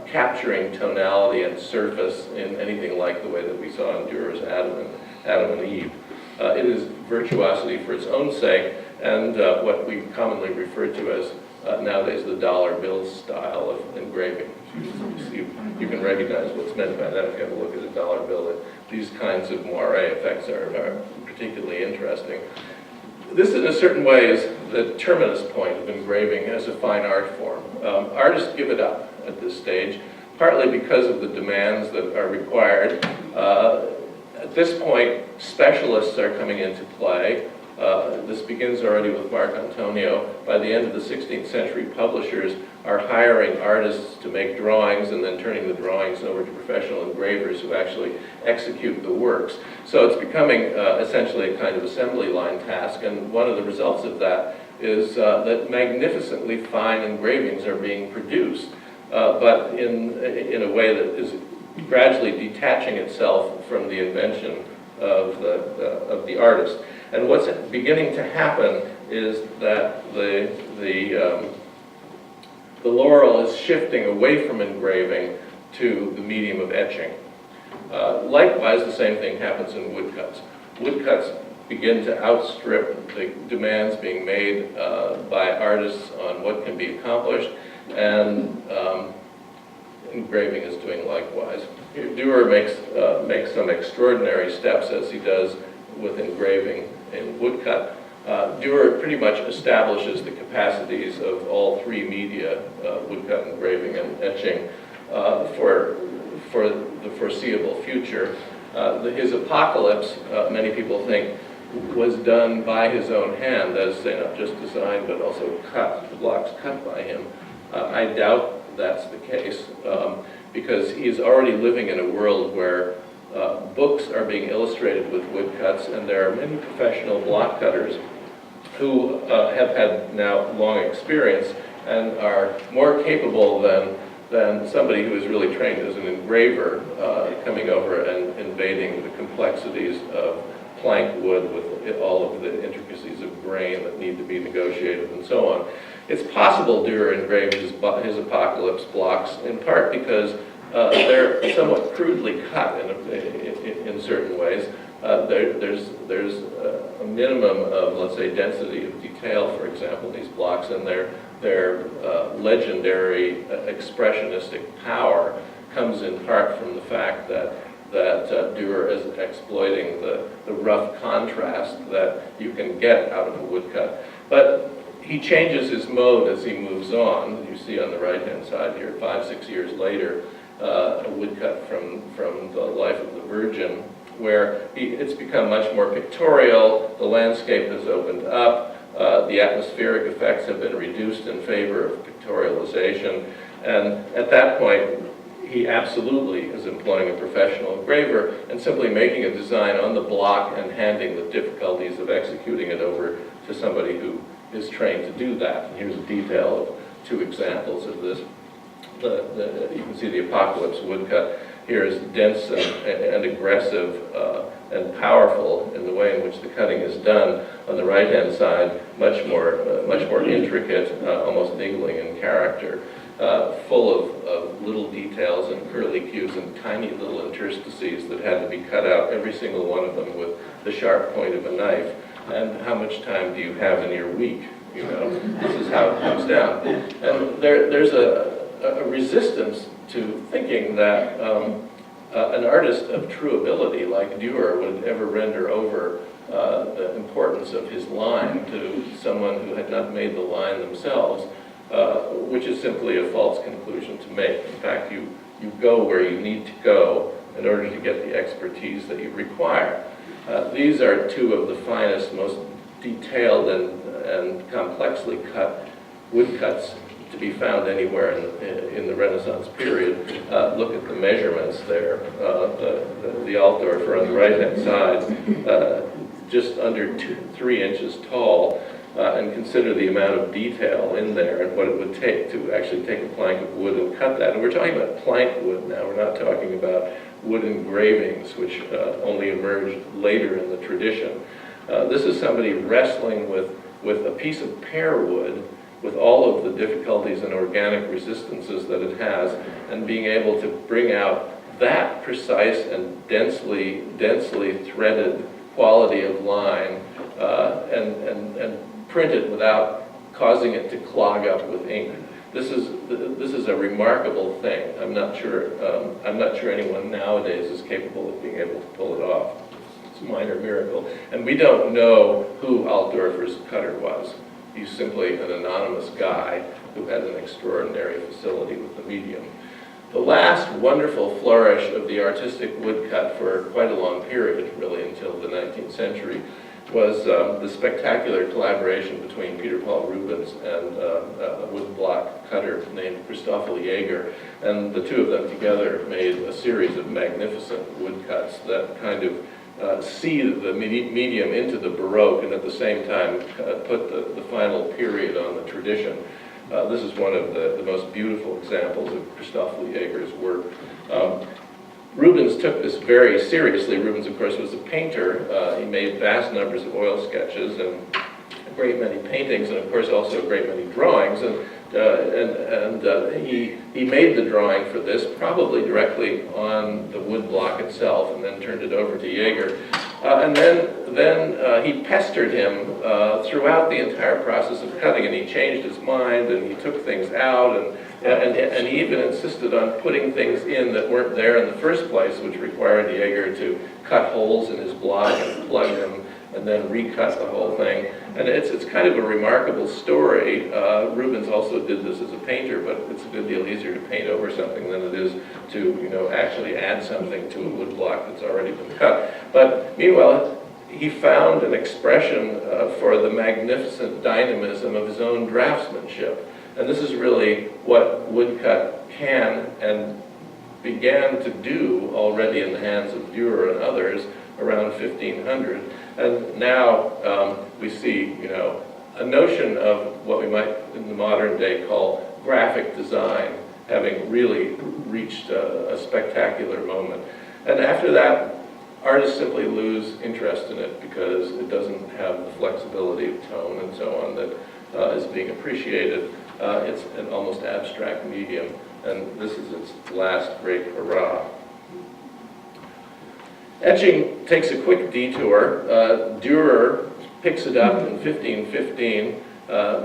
capturing tonality and surface in anything like the way that we saw in Dewar's Adam and Eve. It is virtuosity for its own sake, and what we commonly refer to as nowadays the dollar bill style of engraving. You can recognize what's meant by that if you have a look at a dollar bill. These kinds of moire effects are particularly interesting. This, in a certain way, is the terminus point of engraving as a fine art form. Artists give it up at this stage, partly because of the demands that are required. At this point, specialists are coming into play. This begins already with Marcantonio. By the end of the 16th century, publishers are hiring artists to make drawings and then turning the drawings over to professional engravers who actually execute the works. So it's becoming essentially a kind of assembly line task, and one of the results of that is that magnificently fine engravings are being produced, but in a way that is gradually detaching itself from the invention of the artist. And what's beginning to happen is that the laurel is shifting away from engraving to the medium of etching. Likewise, the same thing happens in woodcuts. Woodcuts begin to outstrip the demands being made by artists on what can be accomplished, and engraving is doing likewise. Dewar makes some extraordinary steps, as he does with engraving in woodcut. Dewar pretty much establishes the capacities of all three media, woodcut, engraving, and etching, for the foreseeable future. His Apocalypse, many people think, was done by his own hand, that is to say, not just designed, but also cut, the blocks cut by him. I doubt that's the case, because he's already living in a world where books are being illustrated with woodcuts, and there are many professional block cutters who have had now long experience and are more capable than somebody who is really trained as an engraver coming over and invading the complexities of plank wood with all of the intricacies of grain that need to be negotiated and so on. It's possible Dewar engraved his Apocalypse blocks in part because they're somewhat crudely cut in certain ways. There's a minimum of, let's say, density of detail, for example, in these blocks, and their legendary expressionistic power comes in part from the fact that Dewar is exploiting the rough contrast that you can get out of a woodcut. But he changes his mode as he moves on. You see on the right-hand side here, 5-6 years later, a woodcut from the Life of the Virgin, where it's become much more pictorial, the landscape has opened up, the atmospheric effects have been reduced in favor of pictorialization, and at that point, he absolutely is employing a professional engraver and simply making a design on the block and handing the difficulties of executing it over to somebody who is trained to do that. And here's a detail of two examples of this. You can see the Apocalypse woodcut here is dense and aggressive and powerful in the way in which the cutting is done. On the right-hand side, much more intricate, almost niggling in character, full of little details and curlicues and tiny little interstices that had to be cut out, every single one of them with the sharp point of a knife. And how much time do you have in your week? You know, this is how it comes down. And there's a resistance to thinking that an artist of true ability like Dewar would ever render over the importance of his line to someone who had not made the line themselves, which is simply a false conclusion to make. In fact, you go where you need to go in order to get the expertise that you require. These are two of the finest, most detailed and complexly cut woodcuts to be found anywhere in the Renaissance period. Look at the measurements there. The Altdorfer on the right-hand side, just under 3 inches tall, and consider the amount of detail in there and what it would take to actually take a plank of wood and cut that. And we're talking about plank wood now. We're not talking about wood engravings, which only emerged later in the tradition. This is somebody wrestling with a piece of pear wood with all of the difficulties and organic resistances that it has, and being able to bring out that precise and densely threaded quality of line and print it without causing it to clog up with ink. This is a remarkable thing. I'm not sure anyone nowadays is capable of being able to pull it off. It's a minor miracle. And we don't know who Altdorfer's cutter was. He's simply an anonymous guy who had an extraordinary facility with the medium. The last wonderful flourish of the artistic woodcut for quite a long period, really until the 19th century, was the spectacular collaboration between Peter Paul Rubens and a woodblock cutter named Christoffel Jaeger. And the two of them together made a series of magnificent woodcuts that kind of seethed the medium into the Baroque and at the same time put the final period on the tradition. This is one of the most beautiful examples of Christoffel Jaeger's work. Rubens took this very seriously. Rubens, of course, was a painter. He made vast numbers of oil sketches and a great many paintings, and of course also a great many drawings. And he made the drawing for this, probably directly on the wood block itself, and then turned it over to Jaeger. And then he pestered him throughout the entire process of cutting, and he changed his mind, and he took things out, and he even insisted on putting things in that weren't there in the first place, which required Jaeger to cut holes in his block and plug them, and then recut the whole thing. And it's kind of a remarkable story. Rubens also did this as a painter, but it's a good deal easier to paint over something than it is to, actually add something to a wood block that's already been cut. But meanwhile, he found an expression for the magnificent dynamism of his own draftsmanship. And this is really what woodcut can and began to do already in the hands of Dewar and others around 1500. And now we see, a notion of what we might in the modern day call graphic design having really reached a spectacular moment. And after that, artists simply lose interest in it because it doesn't have the flexibility of tone and so on that is being appreciated. It's an almost abstract medium, and this is its last great hurrah. Etching takes a quick detour. Dewar picks it up in 1515,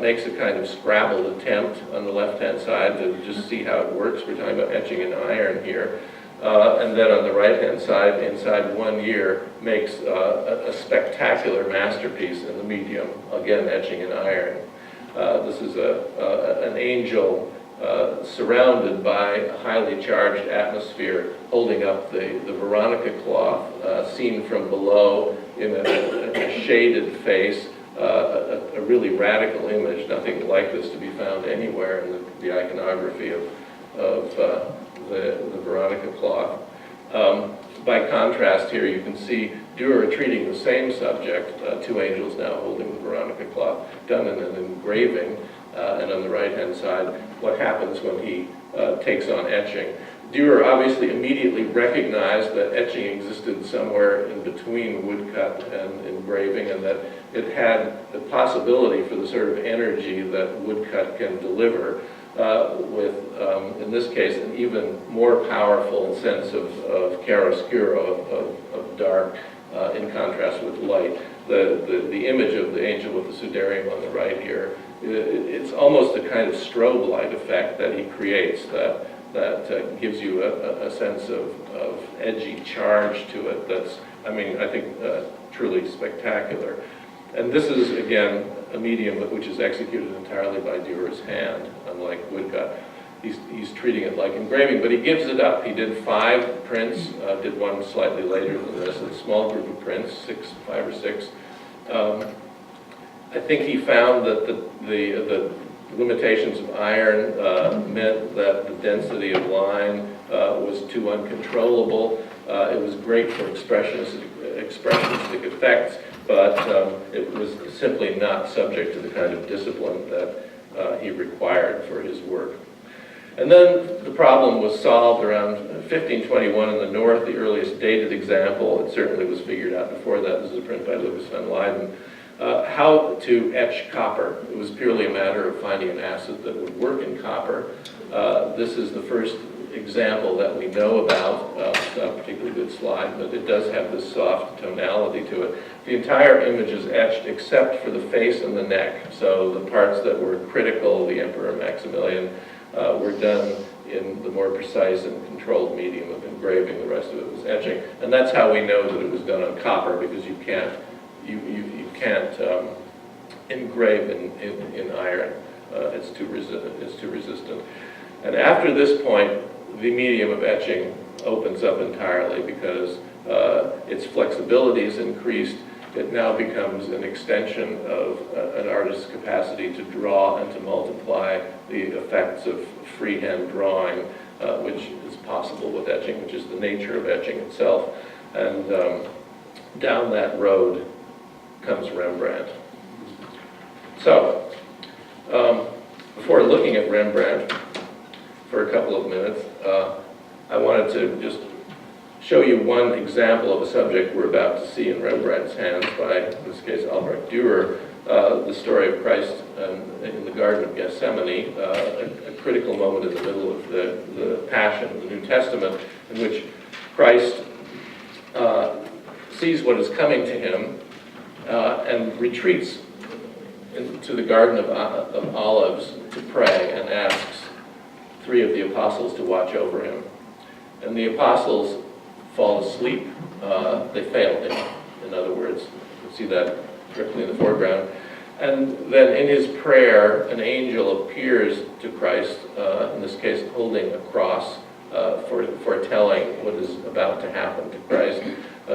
makes a kind of scrabbled attempt on the left-hand side to just see how it works. We're talking about etching in iron here. And then on the right-hand side, inside 1 year, makes a spectacular masterpiece in the medium, again etching in iron. This is an angel surrounded by a highly charged atmosphere, holding up the Veronica cloth, seen from below in a shaded face, a really radical image, nothing like this to be found anywhere in the iconography of the Veronica cloth. By contrast here, you can see Dewar treating the same subject, two angels now holding the Veronica cloth, done in an engraving, and on the right-hand side, what happens when he takes on etching. Dewar obviously immediately recognized that etching existed somewhere in between woodcut and engraving, and that it had the possibility for the sort of energy that woodcut can deliver, with, in this case, an even more powerful sense of chiaroscuro, of dark, in contrast with light. The image of the angel with the sudarium on the right here, it's almost a kind of strobe light effect that he creates that gives you a sense of edgy charge to it that's, I think, truly spectacular. And this is, again, a medium which is executed entirely by Dewar's hand, unlike woodcut. He's treating it like engraving, but he gives it up. He did 5 prints, did one slightly later than this, a small group of prints, 5 or 6. I think he found that the limitations of iron meant that the density of line was too uncontrollable. It was great for expressionistic effects, but it was simply not subject to the kind of discipline that he required for his work. And then the problem was solved around 1521 in the north, the earliest dated example. It certainly was figured out before that. This is a print by Lucas van Leyden. How to etch copper. It was purely a matter of finding an acid that would work in copper. This is the first example that we know about. It's not a particularly good slide, but it does have this soft tonality to it. The entire image is etched except for the face and the neck. So the parts that were critical, the Emperor Maximilian, were done in the more precise and controlled medium of engraving. The rest of it was etching. And that's how we know that it was done on copper, because you can't engrave in iron. It's too resistant. And after this point, the medium of etching opens up entirely, because its flexibility is increased. It now becomes an extension of an artist's capacity to draw and to multiply the effects of freehand drawing, which is possible with etching, which is the nature of etching itself. And down that road comes Rembrandt. So, before looking at Rembrandt for a couple of minutes, I wanted to just show you one example of a subject we're about to see in Rembrandt's hands by, in this case, Albrecht Dewar, the story of Christ in the Garden of Gethsemane, a critical moment in the middle of the Passion of the New Testament, in which Christ sees what is coming to him and retreats into the Garden of Olives to pray and asks 3 of the apostles to watch over him. And the apostles fall asleep. They fail him, in other words. You can see that directly in the foreground. And then in his prayer, an angel appears to Christ, in this case holding a cross, foretelling what is about to happen to Christ,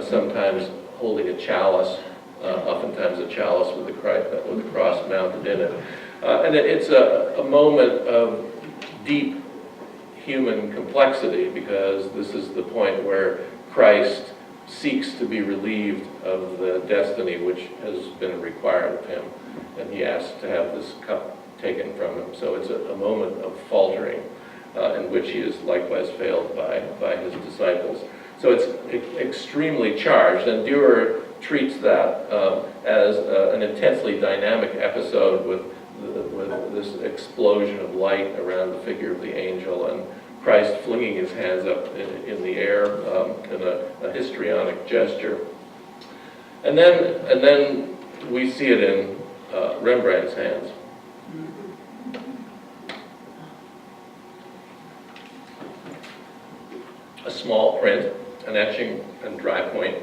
sometimes holding a chalice, oftentimes a chalice with the cross mounted in it. And it's a moment of deep human complexity, because this is the point where Christ seeks to be relieved of the destiny which has been required of him, and he asks to have this cup taken from him. So it's a moment of faltering in which he is likewise failed by his disciples. So it's extremely charged, and Dewar treats that as an intensely dynamic episode with this explosion of light around the figure of the angel, and Christ flinging his hands up in the air in a histrionic gesture. And then we see it in Rembrandt's hands. A small print, an etching and dry point,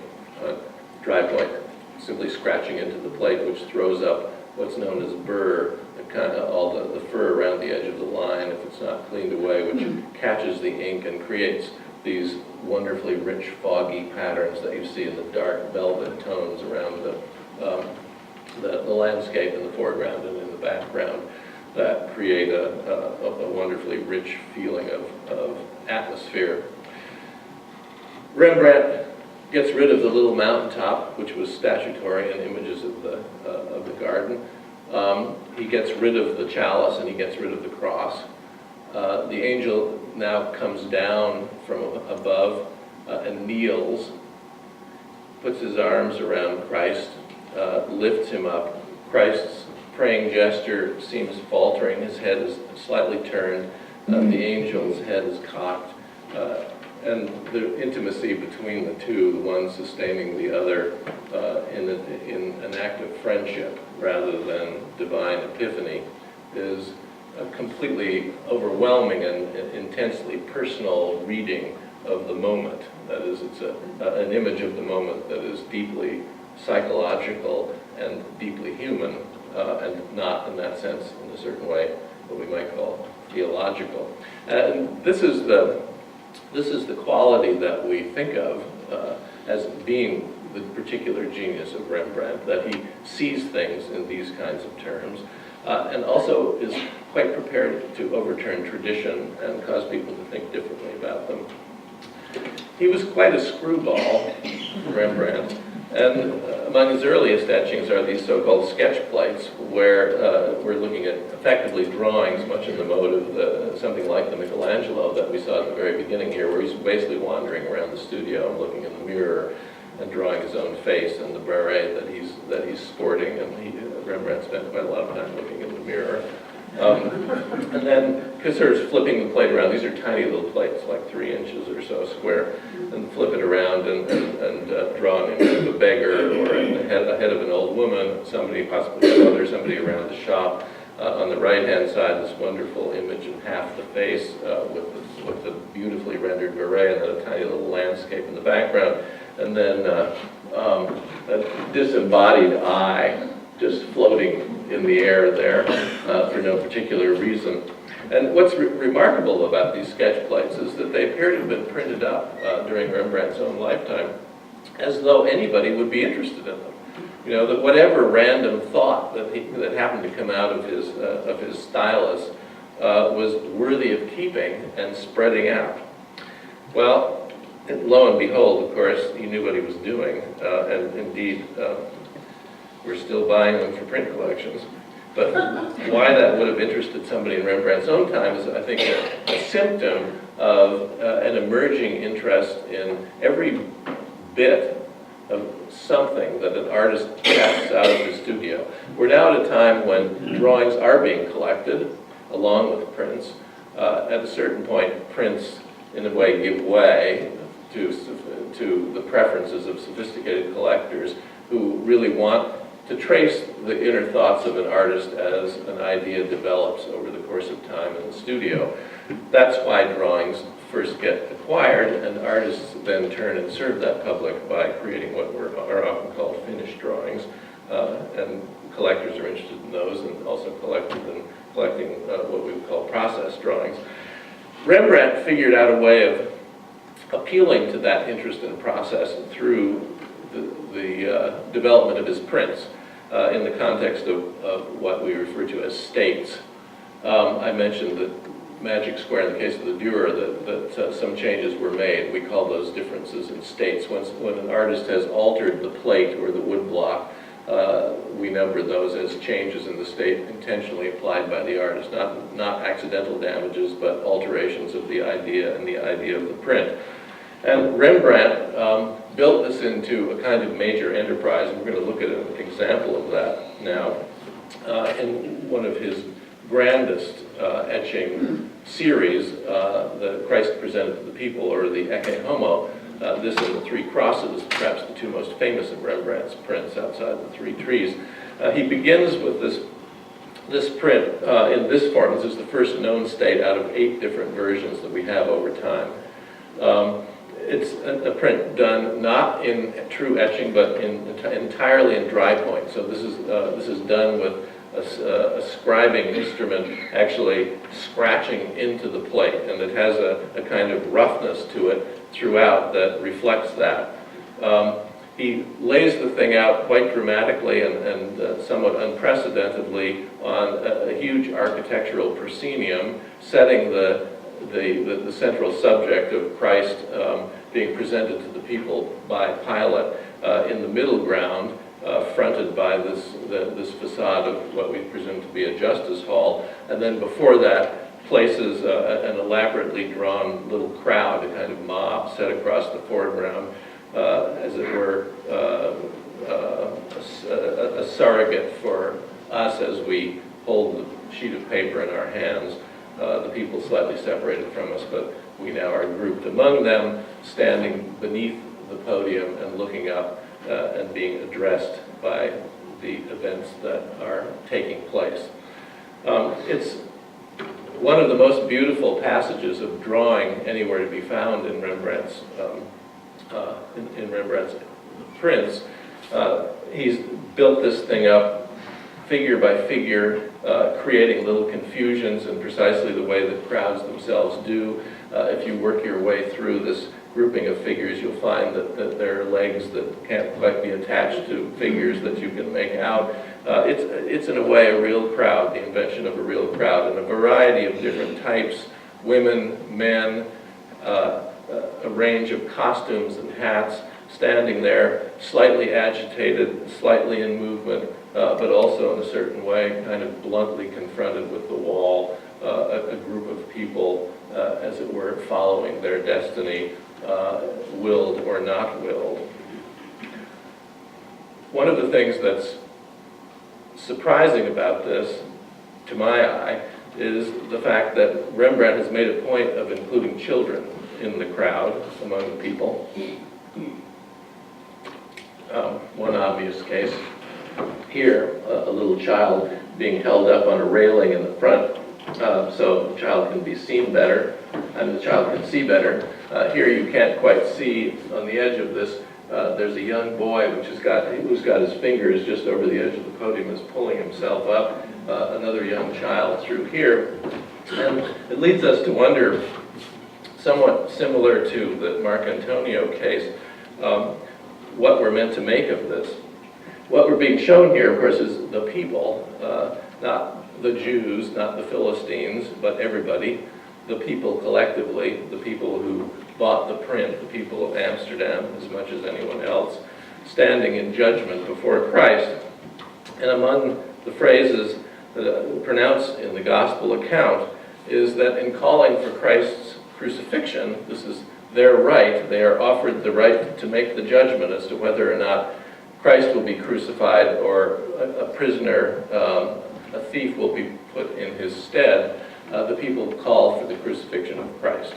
simply scratching into the plate, which throws up what's known as burr, kind of all the fur around the edge of the line, if it's not cleaned away, which catches the ink and creates these wonderfully rich, foggy patterns that you see in the dark velvet tones around the landscape in the foreground and in the background, that create a wonderfully rich feeling of atmosphere. Rembrandt gets rid of the little mountaintop, which was statutory in images of the garden. He gets rid of the chalice and he gets rid of the cross. The angel now comes down from above and kneels, puts his arms around Christ, lifts him up. Christ's praying gesture seems faltering. His head is slightly turned. The angel's head is cocked. And the intimacy between the two, the one sustaining the other in an act of friendship rather than divine epiphany, is a completely overwhelming and intensely personal reading of the moment. That is, it's an image of the moment that is deeply psychological and deeply human, and not in that sense, in a certain way, what we might call theological. And this is the quality that we think of as being the particular genius of Rembrandt, that he sees things in these kinds of terms, and also is quite prepared to overturn tradition and cause people to think differently about them. He was quite a screwball, Rembrandt, and among his earliest etchings are these so-called sketch plates, where we're looking at effectively drawings, much in the mode of something like the Michelangelo that we saw at the very beginning here, where he's basically wandering around the studio and looking in the mirror and drawing his own face and the beret that he's sporting. And Rembrandt spent quite a lot of time looking in the mirror. And then sort of flipping the plate around. These are tiny little plates, like 3 inches or so square, and flip it around and draw an image of a beggar or a head of an old woman, somebody, possibly a mother, somebody around the shop. On the right-hand side, this wonderful image of half the face with the beautifully rendered beret and then a tiny little landscape in the background. And then a disembodied eye just floating in the air there for no particular reason. And what's remarkable about these sketch plates is that they appear to have been printed up during Rembrandt's own lifetime as though anybody would be interested in them. You know, that whatever random thought that happened to come out of his stylus was worthy of keeping and spreading out. Well, lo and behold, of course, he knew what he was doing, and indeed, we're still buying them for print collections. But why that would have interested somebody in Rembrandt's own time is, I think, a symptom of an emerging interest in every bit of something that an artist casts out of his studio. We're now at a time when drawings are being collected along with prints. At a certain point, prints, in a way, give way to the preferences of sophisticated collectors who really want to trace the inner thoughts of an artist as an idea develops over the course of time in the studio. That's why drawings first get acquired, and artists then turn and serve that public by creating what are often called finished drawings. And collectors are interested in those, and also collecting what we would call process drawings. Rembrandt figured out a way of appealing to that interest in process through the development of his prints in the context of what we refer to as states. I mentioned that magic square in the case of the Dewar that some changes were made. We call those differences in states. When an artist has altered the plate or the wood block, we number those as changes in the state intentionally applied by the artist, not accidental damages, but alterations of the idea and the idea of the print. And Rembrandt built this into a kind of major enterprise, and we're going to look at an example of that now. In one of his grandest etching series, the Christ Presented to the People, or the Ecce Homo, this and the Three Crosses, perhaps the two most famous of Rembrandt's prints outside the Three Trees. He begins with this print in this form. This is the first known state out of 8 different versions that we have over time. It's a print done not in true etching, but entirely in dry point. So this is done with a scribing instrument actually scratching into the plate, and it has a kind of roughness to it throughout that reflects that. He lays the thing out quite dramatically and somewhat unprecedentedly on a huge architectural proscenium, setting the central subject of Christ being presented to the people by Pilate in the middle ground, fronted by this facade of what we presume to be a justice hall, and then before that places an elaborately drawn little crowd, a kind of mob set across the foreground, as it were a surrogate for us as we hold the sheet of paper in our hands. The people slightly separated from us, but we now are grouped among them, standing beneath the podium and looking up and being addressed by the events that are taking place. It's one of the most beautiful passages of drawing anywhere to be found in Rembrandt's prints. He's built this thing up figure by figure, creating little confusions in precisely the way that crowds themselves do. If you work your way through this grouping of figures, you'll find that there are legs that can't quite be attached to figures that you can make out. It's in a way a real crowd, the invention of a real crowd, and a variety of different types, women, men, a range of costumes and hats, standing there, slightly agitated, slightly in movement, but also in a certain way kind of bluntly confronted with the wall, a group of people, as it were, following their destiny, willed or not willed. One of the things that's surprising about this to my eye, is the fact that Rembrandt has made a point of including children in the crowd, among the people. One obvious case here, a little child being held up on a railing in the front so the child can be seen better and the child can see better. Here you can't quite see on the edge of this. There's a young boy who's got his fingers just over the edge of the podium, is pulling himself up. Another young child through here. And it leads us to wonder, somewhat similar to the Marcantonio case, what we're meant to make of this. What we're being shown here, of course, is the people, not the Jews, not the Philistines, but everybody, the people collectively, the people who bought the print, the people of Amsterdam as much as anyone else, standing in judgment before Christ. And among the phrases pronounced in the gospel account is that in calling for Christ's crucifixion, this is their right. They are offered the right to make the judgment as to whether or not Christ will be crucified or a prisoner, a thief will be put in his stead. The people call for the crucifixion of Christ.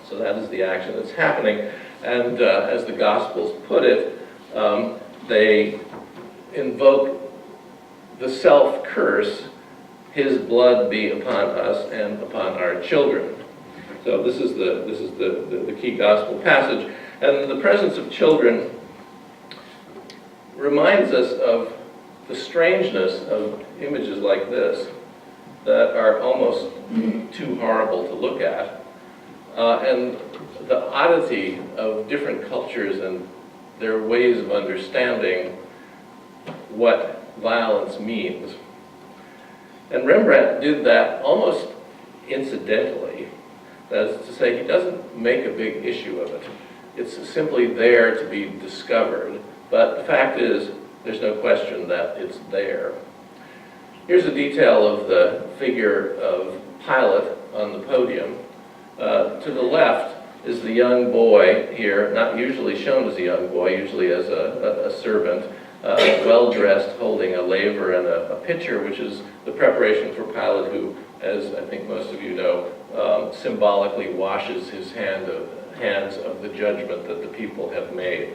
So that is the action that's happening. And as the Gospels put it, they invoke the self-curse, his blood be upon us and upon our children. So this is the key gospel passage. And the presence of children reminds us of the strangeness of images like this that are almost too horrible to look at, and the oddity of different cultures and their ways of understanding what violence means. And Rembrandt did that almost incidentally. That is to say, he doesn't make a big issue of it. It's simply there to be discovered. But the fact is, there's no question that it's there. Here's a detail of the figure of Pilate on the podium. To the left is the young boy here, not usually shown as a young boy, usually as a servant, well-dressed, holding a laver and a pitcher, which is the preparation for Pilate, who, as I think most of you know, symbolically washes his hands of the judgment that the people have made.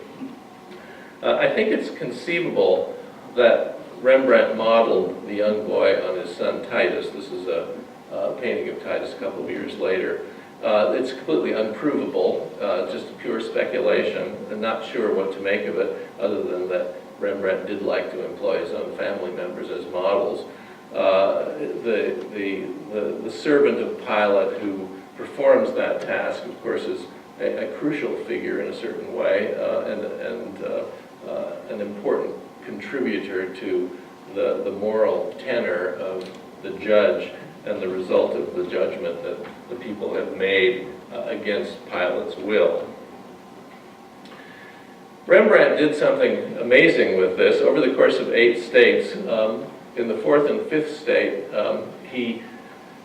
I think it's conceivable that Rembrandt modeled the young boy on his son Titus. This is a painting of Titus a couple of years later. It's completely unprovable, just pure speculation, and not sure what to make of it, other than that Rembrandt did like to employ his own family members as models. The servant of Pilate who performs that task, of course, is a crucial figure in a certain way, and an important contributor to the moral tenor of the judge and the result of the judgment that the people have made against Pilate's will. Rembrandt did something amazing with this. Over the course of 8 states, in the 4th and 5th state, he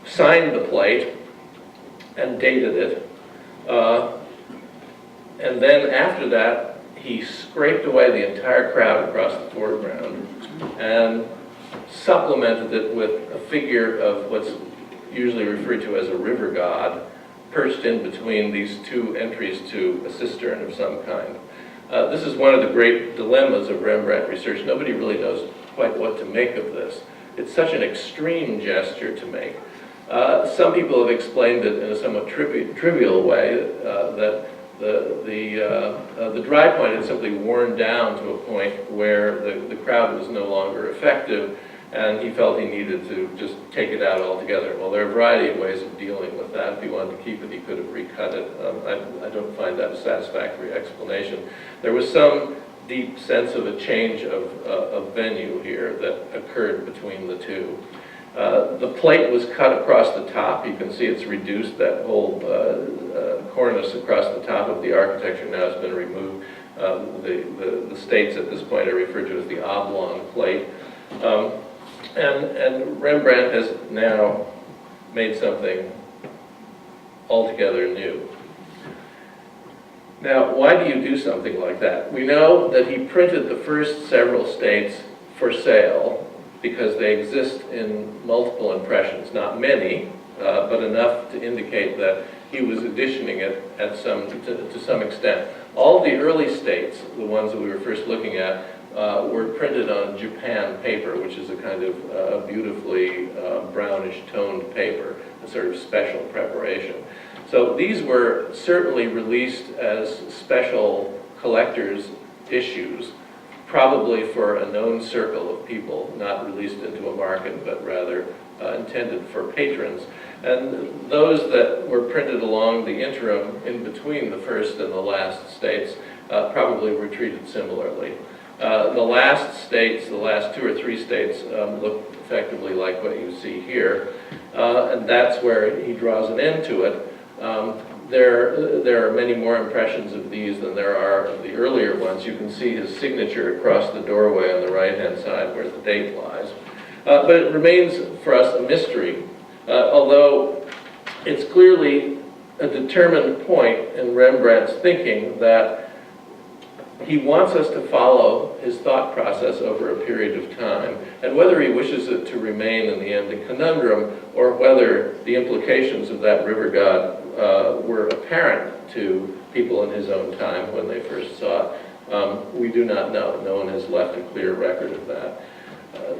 signed the plate and dated it. And then after that, he scraped away the entire crowd across the foreground and supplemented it with a figure of what's usually referred to as a river god, perched in between these two entries to a cistern of some kind. This is one of the great dilemmas of Rembrandt research. Nobody really knows quite what to make of this. It's such an extreme gesture to make. Some people have explained it in a somewhat trivial way, that the dry point had simply worn down to a point where the crowd was no longer effective, and he felt he needed to just take it out altogether. Well, there are a variety of ways of dealing with that. If he wanted to keep it, he could have recut it. I don't find that a satisfactory explanation. There was some deep sense of a change of venue here that occurred between the two. The plate was cut across the top. You can see it's reduced. That whole cornice across the top of the architecture now has been removed. The states at this point are referred to as the oblong plate. And Rembrandt has now made something altogether new. Now, why do you do something like that? We know that he printed the first several states for sale because they exist in multiple impressions, not many, but enough to indicate that he was editioning it at to some extent. All the early states, the ones that we were first looking at, were printed on Japan paper, which is a kind of beautifully brownish toned paper, a sort of special preparation. So these were certainly released as special collector's issues, probably for a known circle of people, not released into a market, but rather intended for patrons. And those that were printed along the interim in between the first and the last states probably were treated similarly. The last states, the last 2 or 3 states, look effectively like what you see here, and that's where he draws an end to it. There are many more impressions of these than there are of the earlier ones. You can see his signature across the doorway on the right-hand side where the date lies. But it remains for us a mystery, although it's clearly a determined point in Rembrandt's thinking that he wants us to follow his thought process over a period of time, and whether he wishes it to remain in the end a conundrum, or whether the implications of that river god were apparent to people in his own time when they first saw it, we do not know. No one has left a clear record of that.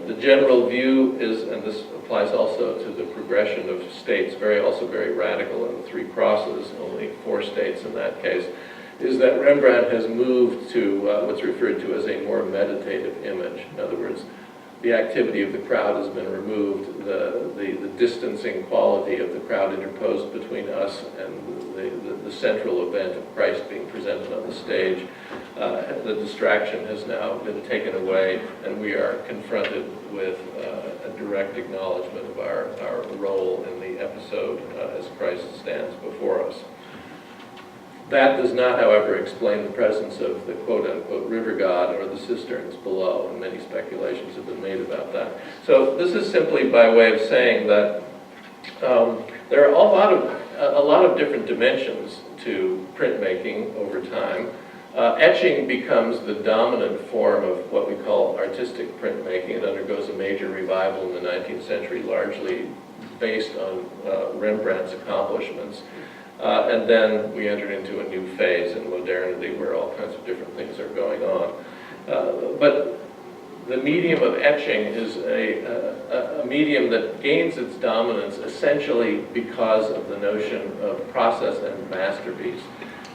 The general view is, and this applies also to the progression of states, also very radical in the 3 crosses, only 4 states in that case, is that Rembrandt has moved to what's referred to as a more meditative image. In other words, the activity of the crowd has been removed, the distancing quality of the crowd interposed between us and the central event of Christ being presented on the stage. The distraction has now been taken away, and we are confronted with a direct acknowledgement of our role in the episode as Christ stands before us. That does not, however, explain the presence of the quote-unquote river god or the cisterns below, and many speculations have been made about that. So this is simply by way of saying that there are a lot of different dimensions to printmaking over time. Etching becomes the dominant form of what we call artistic printmaking. It undergoes a major revival in the 19th century, largely based on Rembrandt's accomplishments. And then we entered into a new phase in modernity where all kinds of different things are going on. But the medium of etching is a medium that gains its dominance essentially because of the notion of process and masterpiece.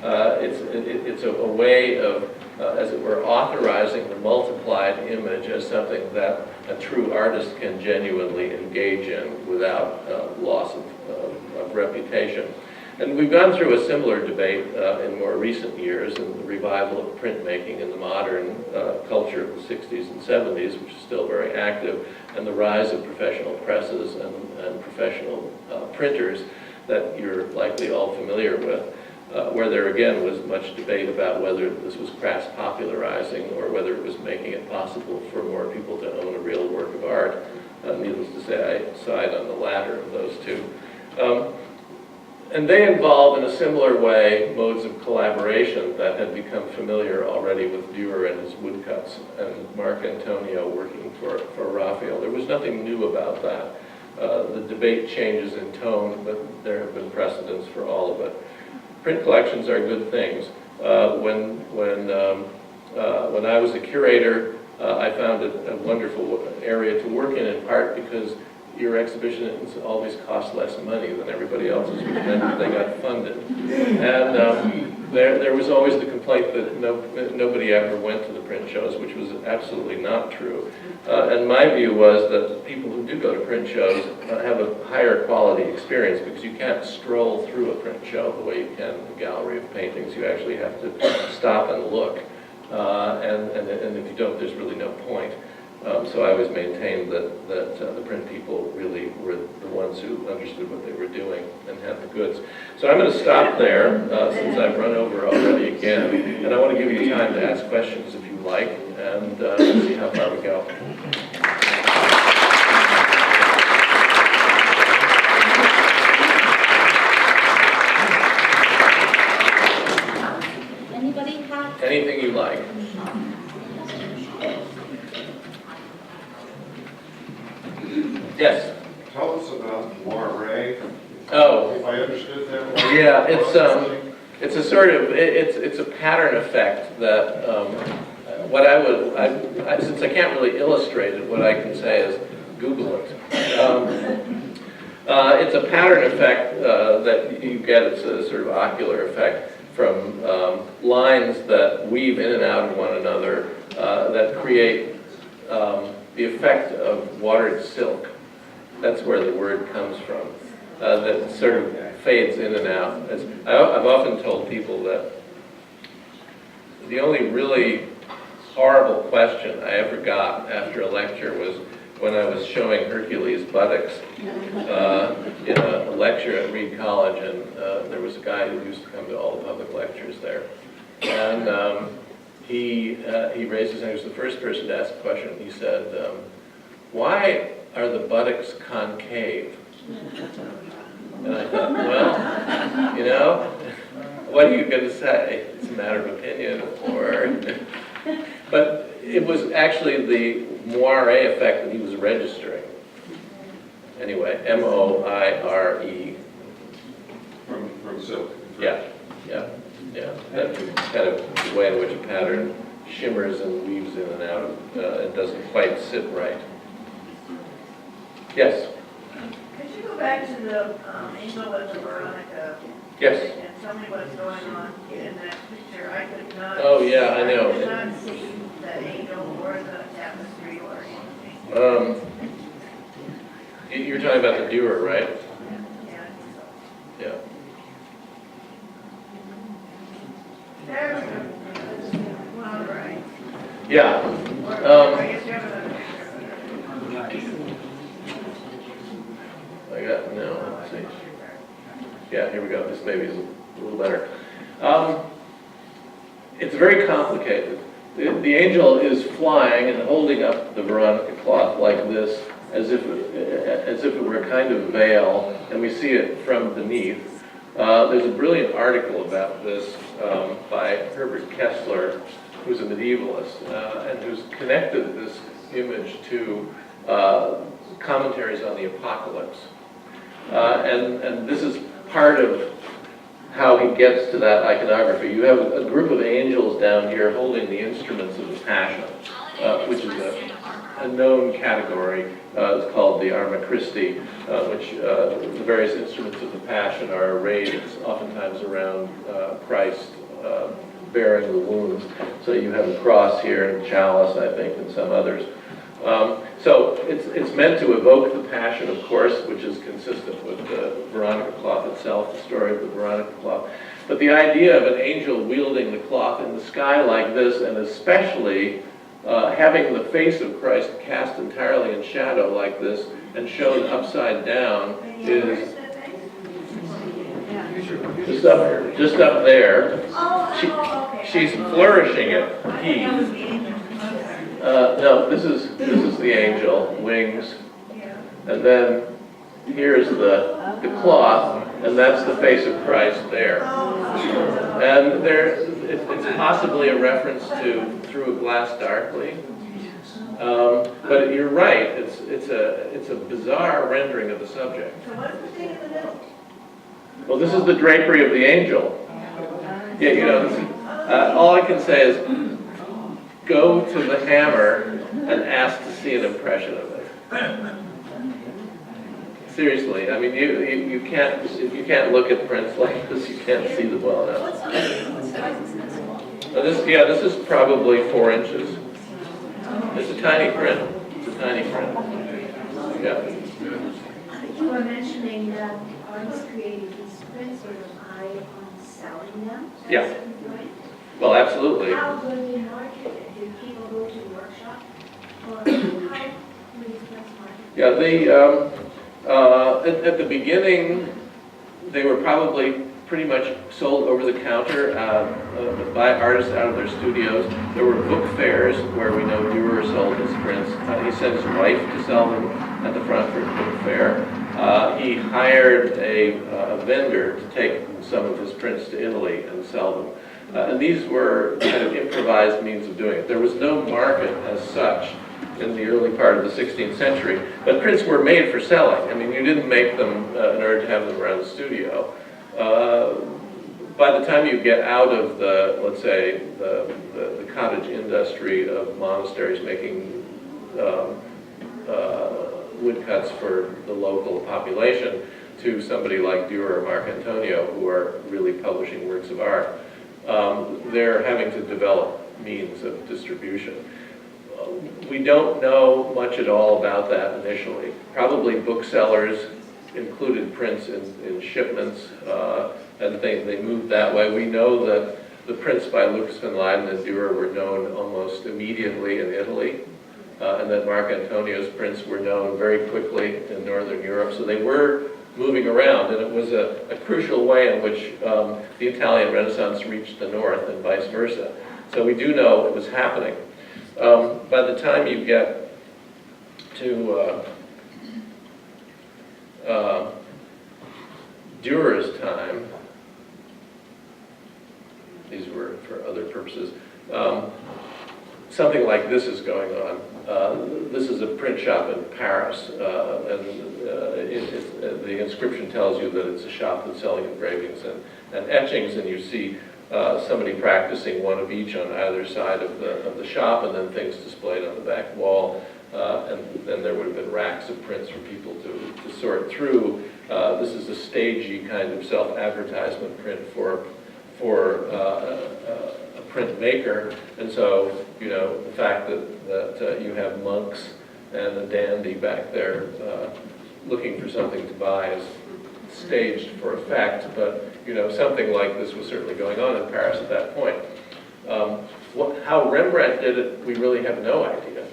It's a way of, as it were, authorizing the multiplied image as something that a true artist can genuinely engage in without loss of reputation. And we've gone through a similar debate in more recent years in the revival of printmaking in the modern culture of the 60s and 70s, which is still very active, and the rise of professional presses and professional printers that you're likely all familiar with, where there again was much debate about whether this was crass popularizing or whether it was making it possible for more people to own a real work of art. Needless to say, I side on the latter of those two. And they involve, in a similar way, modes of collaboration that had become familiar already with Dewar and his woodcuts, and Marcantonio working for Raphael. There was nothing new about that. The debate changes in tone, but there have been precedents for all of it. Print collections are good things. When I was a curator, I found it a wonderful area to work in part because your exhibitions always cost less money than everybody else's, which meant that they got funded. And there was always the complaint that nobody ever went to the print shows, which was absolutely not true. And my view was that people who do go to print shows have a higher quality experience because you can't stroll through a print show the way you can in a gallery of paintings. You actually have to stop and look. And if you don't, there's really no point. So I always maintained that the print people really were the ones who understood what they were doing and had the goods. So I'm going to stop there since I've run over already again. And I want to give you time to ask questions if you like, and see how far we go. Anybody have? Anything you like. Yes. Tell us about moire. Oh. If I understood that right. Yeah, it's a sort of, it's a pattern effect that, what since I can't really illustrate it, what I can say is Google it. It's a pattern effect that you get, it's a sort of ocular effect from lines that weave in and out of one another that create the effect of watered silk. That's where the word comes from. That sort of fades in and out. I've often told people that the only really horrible question I ever got after a lecture was when I was showing Hercules' buttocks in a lecture at Reed College, and there was a guy who used to come to all the public lectures there. And he raised his hand. He was the first person to ask a question. He said, why are the buttocks concave? And I thought, well, you know, what are you going to say? It's a matter of opinion, or... But it was actually the moire effect that he was registering. Anyway, M-O-I-R-E. From silk. Yeah. That's kind of the way in which a pattern shimmers and weaves in and out. It doesn't quite sit right. Yes? Could you go back to the angel with the Veronica? Yes. And tell me what's going on in that picture? I could not. Oh, yeah, I know. I could not see the angel or the tapestry or anything. You're talking about the Dewar, right? Yeah. Yeah. There's the, well, right. Yeah. Or, I guess you have another picture. I got, no, let's see. Yeah, here we go. This maybe is a little better. It's very complicated. The angel is flying and holding up the Veronica cloth like this, as if it were a kind of veil, and we see it from beneath. There's a brilliant article about this by Herbert Kessler, who's a medievalist, and who's connected this image to commentaries on the apocalypse. And this is part of how he gets to that iconography. You have a group of angels down here holding the instruments of the Passion, which is a known category. It's called the Arma Christi, which the various instruments of the Passion are arrayed oftentimes around Christ bearing the wounds. So you have the cross here and chalice, I think, and some others. So it's meant to evoke the Passion, of course, which is consistent with the Veronica cloth itself, the story of the Veronica cloth. But the idea of an angel wielding the cloth in the sky like this, and especially having the face of Christ cast entirely in shadow like this and shown upside down is just up there. She's flourishing it. He. No, this is the angel, wings, and then here's the cloth, and that's the face of Christ there. And it's possibly a reference to Through a Glass Darkly, but you're right. It's a bizarre rendering of the subject. So what's the thing in the middle? Well, this is the drapery of the angel. Yeah, you know, all I can say is, go to the Hammer and ask to see an impression of it. Seriously, I mean, you can't, if you can't look at prints like this, you can't see them well enough. This is probably 4 inches. It's a tiny print. It's a tiny print. Yeah. You were mentioning that artists created these prints with an eye on selling them. Yeah. Well, absolutely. How do they market it? Do people go to the workshop? Or how do these prints market? Yeah, at the beginning, they were probably pretty much sold over the counter by artists out of their studios. There were book fairs where we know Dewar sold his prints. He sent his wife to sell them at the Frankfurt Book Fair. He hired a vendor to take some of his prints to Italy and sell them. And these were kind of improvised means of doing it. There was no market as such in the early part of the 16th century. But prints were made for selling. I mean, you didn't make them in order to have them around the studio. By the time you get out of the, let's say, the cottage industry of monasteries making woodcuts for the local population, to somebody like Dewar or Marcantonio, who are really publishing works of art, they're having to develop means of distribution. We don't know much at all about that initially. Probably booksellers included prints in shipments, and they moved that way. We know that the prints by Lucas van Leyden and Dewar were known almost immediately in Italy, and that Marcantonio's prints were known very quickly in Northern Europe. So they were moving around, and it was a crucial way in which the Italian Renaissance reached the North and vice versa. So we do know it was happening. By the time you get to Dewar's time, these were for other purposes, something like this is going on. This is a print shop in Paris, and the inscription tells you that it's a shop that's selling engravings and etchings, and you see somebody practicing one of each on either side of the shop, and then things displayed on the back wall, and then there would have been racks of prints for people to sort through. This is a stagey kind of self-advertisement print for a printmaker, and so, you know, the fact that you have monks and a dandy back there looking for something to buy is staged for effect, but, you know, something like this was certainly going on in Paris at that point. How Rembrandt did it, we really have no idea.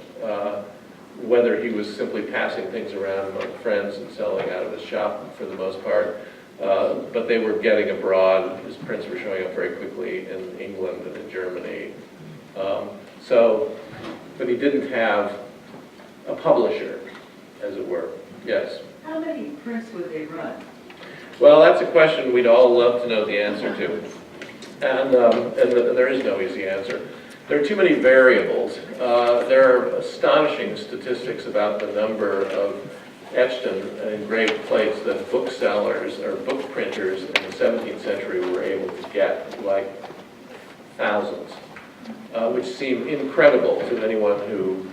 Whether he was simply passing things around among friends and selling out of his shop for the most part, but they were getting abroad. His prints were showing up very quickly in England and in Germany. But he didn't have a publisher, as it were. Yes? How many prints would they run? Well, that's a question we'd all love to know the answer to. And there is no easy answer. There are too many variables. There are astonishing statistics about the number of etched and engraved plates that booksellers or book printers in the 17th century were able to get, like thousands, which seem incredible to anyone who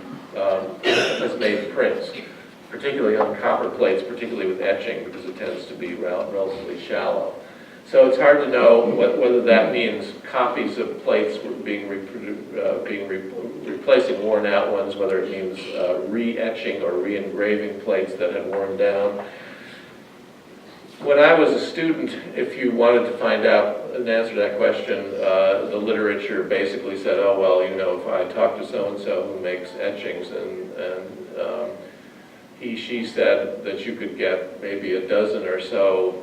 has made prints, particularly on copper plates, particularly with etching, because it tends to be relatively shallow. So it's hard to know whether that means copies of plates were replacing worn out ones, whether it means re-etching or re-engraving plates that had worn down. When I was a student, if you wanted to find out an answer to that question, the literature basically said, oh, well, you know, if I talk to so-and-so who makes etchings and she said that you could get maybe a dozen or so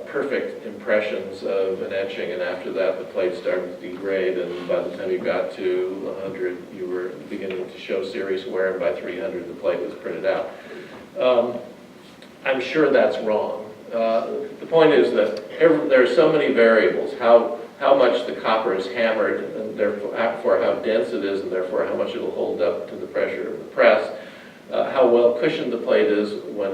perfect impressions of an etching, and after that the plate started to degrade, and by the time you got to 100 you were beginning to show serious wear, and by 300 the plate was printed out. I'm sure that's wrong. The point is that there are so many variables, how much the copper is hammered, and therefore how dense it is, and therefore how much it will hold up to the pressure of the press. How well cushioned the plate is when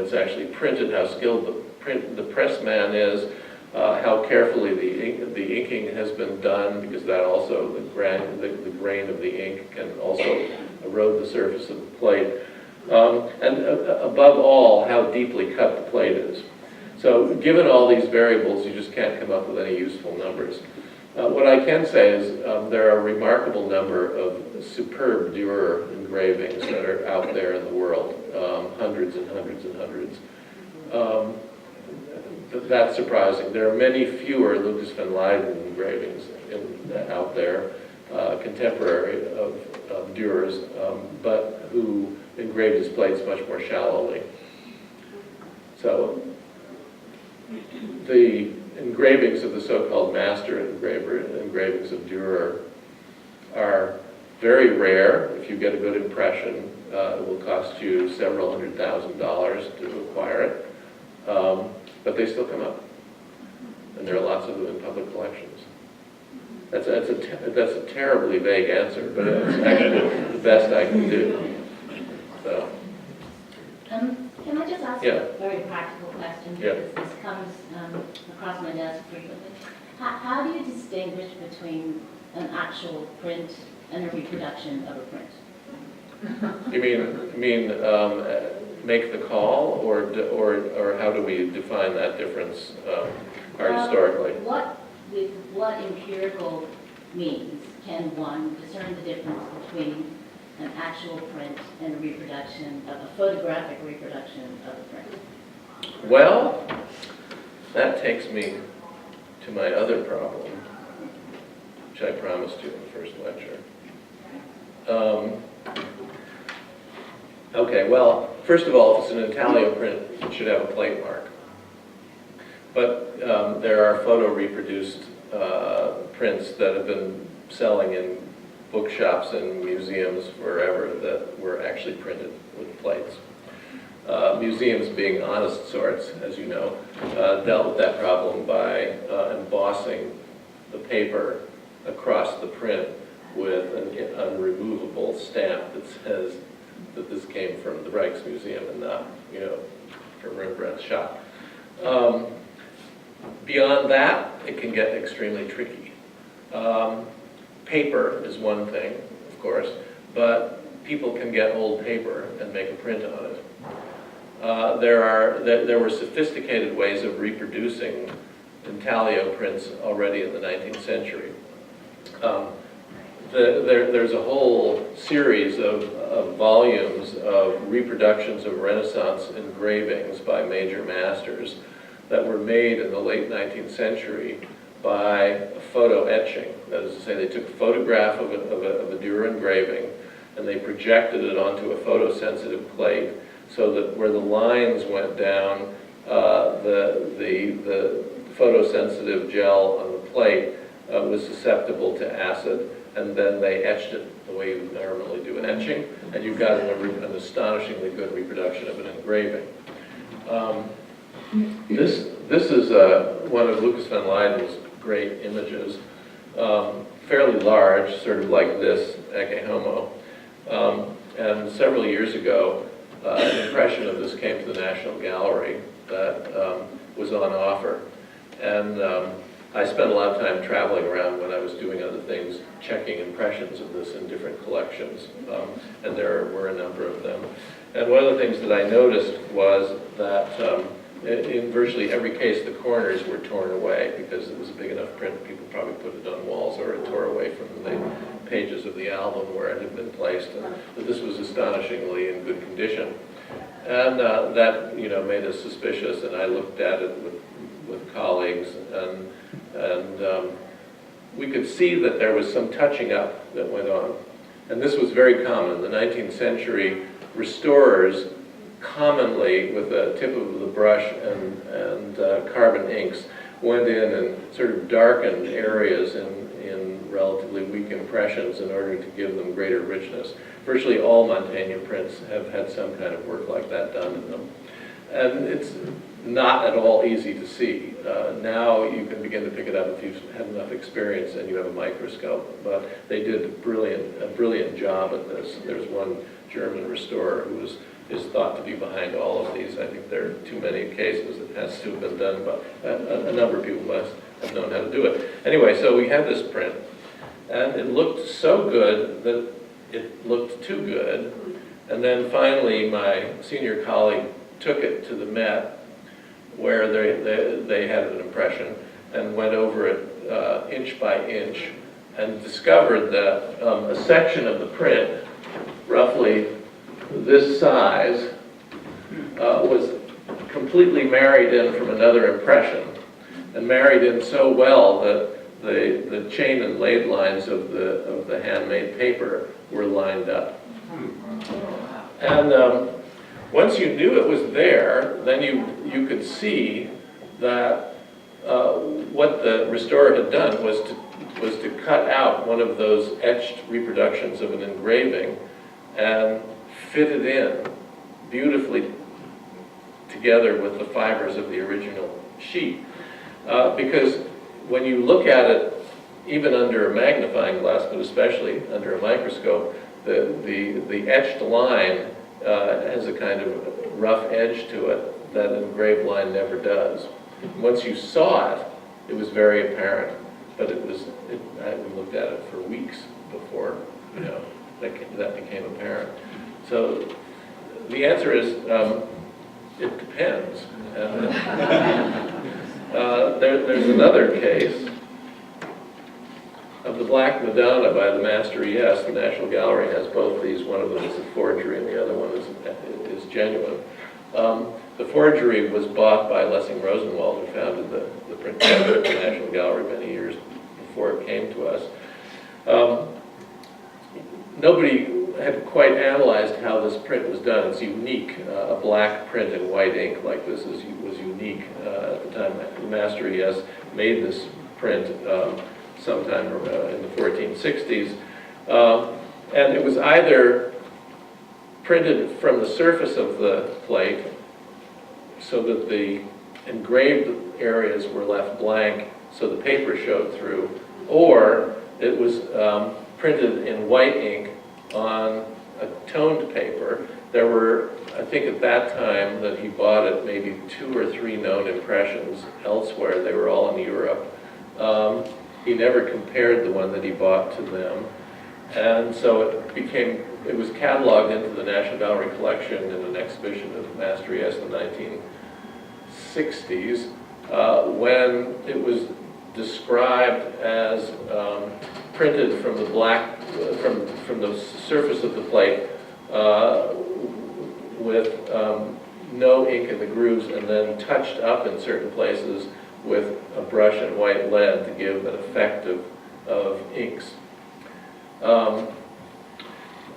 it's actually printed, how skilled the pressman is, how carefully the inking has been done, because that also, the grain of the ink can also erode the surface of the plate. And above all, how deeply cut the plate is. So given all these variables, you just can't come up with any useful numbers. What I can say is there are a remarkable number of superb Dewar engravings that are out there in the world, hundreds and hundreds and hundreds. That's surprising. There are many fewer Lucas van Leyden engravings out there, contemporary of Dewar's, but who engraved his plates much more shallowly. So the engravings of the so-called master engravings of Dewar are very rare. If you get a good impression, it will cost you several $100,000 to acquire it, but they still come up, and there are lots of them in public collections. That's a terribly vague answer, but it's actually the best I can do. So, Can I just ask Yeah. a very practical question? Yeah. Because this comes across my desk frequently. How do you distinguish between an actual print and a reproduction of a print? you mean make the call, or how do we define that difference historically? With what empirical means can one discern the difference between an actual print and a reproduction of a photographic reproduction of a print? Well, that takes me to my other problem, which I promised you in the first lecture. Okay, well, first of all, if it's an intaglio print, it should have a plate mark. But there are photo reproduced prints that have been selling in bookshops and museums forever that were actually printed with plates. Museums, being honest sorts, as you know, dealt with that problem by embossing the paper across the print with an unremovable stamp that says that this came from the Rijksmuseum and not, from Rembrandt's shop. Beyond that, it can get extremely tricky. Paper is one thing, of course, but people can get old paper and make a print on it. There were sophisticated ways of reproducing intaglio prints already in the 19th century. There's a whole series of volumes of reproductions of Renaissance engravings by major masters that were made in the late 19th century by photo etching. That is to say, they took a photograph of a Dewar engraving and they projected it onto a photosensitive plate so that where the lines went down, the photosensitive gel on the plate was susceptible to acid, and then they etched it the way you would normally do an etching, and you got an astonishingly good reproduction of an engraving. This is one of Lucas van Leyden's great images, fairly large, sort of like this, ecce homo. And several years ago, an impression of this came to the National Gallery that was on offer. And I spent a lot of time traveling around when I was doing other things, checking impressions of this in different collections, and there were a number of them. And one of the things that I noticed was that in virtually every case, the corners were torn away because it was a big enough print. People probably put it on walls, or it tore away from the pages of the album where it had been placed. And that this was astonishingly in good condition, and that made us suspicious. And I looked at it with colleagues, and we could see that there was some touching up that went on, and this was very common. In the 19th century, restorers commonly, with the tip of the brush and carbon inks, went in and sort of darkened areas in relatively weak impressions in order to give them greater richness. Virtually all Mantegna prints have had some kind of work like that done in them. And it's not at all easy to see. Now you can begin to pick it up if you've had enough experience and you have a microscope, but they did a brilliant job at this. There's one German restorer who is thought to be behind all of these. I think there are too many cases. It has to have been done, but a number of people must have known how to do it. Anyway, so we had this print, and it looked so good that it looked too good. And then finally, my senior colleague took it to the Met, where they had an impression, and went over it inch by inch, and discovered that a section of the print, roughly this size, was completely married in from another impression, and married in so well that the chain and laid lines of the handmade paper were lined up. And once you knew it was there, then you could see that what the restorer had done was to cut out one of those etched reproductions of an engraving and fit it in beautifully together with the fibers of the original sheet. Because when you look at it even under a magnifying glass, but especially under a microscope, the etched line has a kind of rough edge to it that an engraved line never does. Once you saw it, it was very apparent, but I looked at it for weeks before, that became apparent. So the answer is, it depends. There's another case of the Black Madonna by the Master ES. The National Gallery has both these. One of them is a forgery and the other one is genuine. The forgery was bought by Lessing Rosenwald, who founded the Printmaking at the National Gallery many years before it came to us. Nobody had quite analyzed how this print was done. It's unique. A black print in white ink like this was unique at the time. The Master ES made this print sometime in the 1460s. And it was either printed from the surface of the plate so that the engraved areas were left blank so the paper showed through, or it was printed in white ink on a toned paper. There were, I think at that time that he bought it, maybe 2 or 3 known impressions elsewhere. They were all in Europe. He never compared the one that he bought to them. And so it was cataloged into the National Gallery collection in an exhibition of Master ES in the 1960s, when it was described as printed from the from the surface of the plate with no ink in the grooves, and then touched up in certain places with a brush and white lead to give an effect of inks.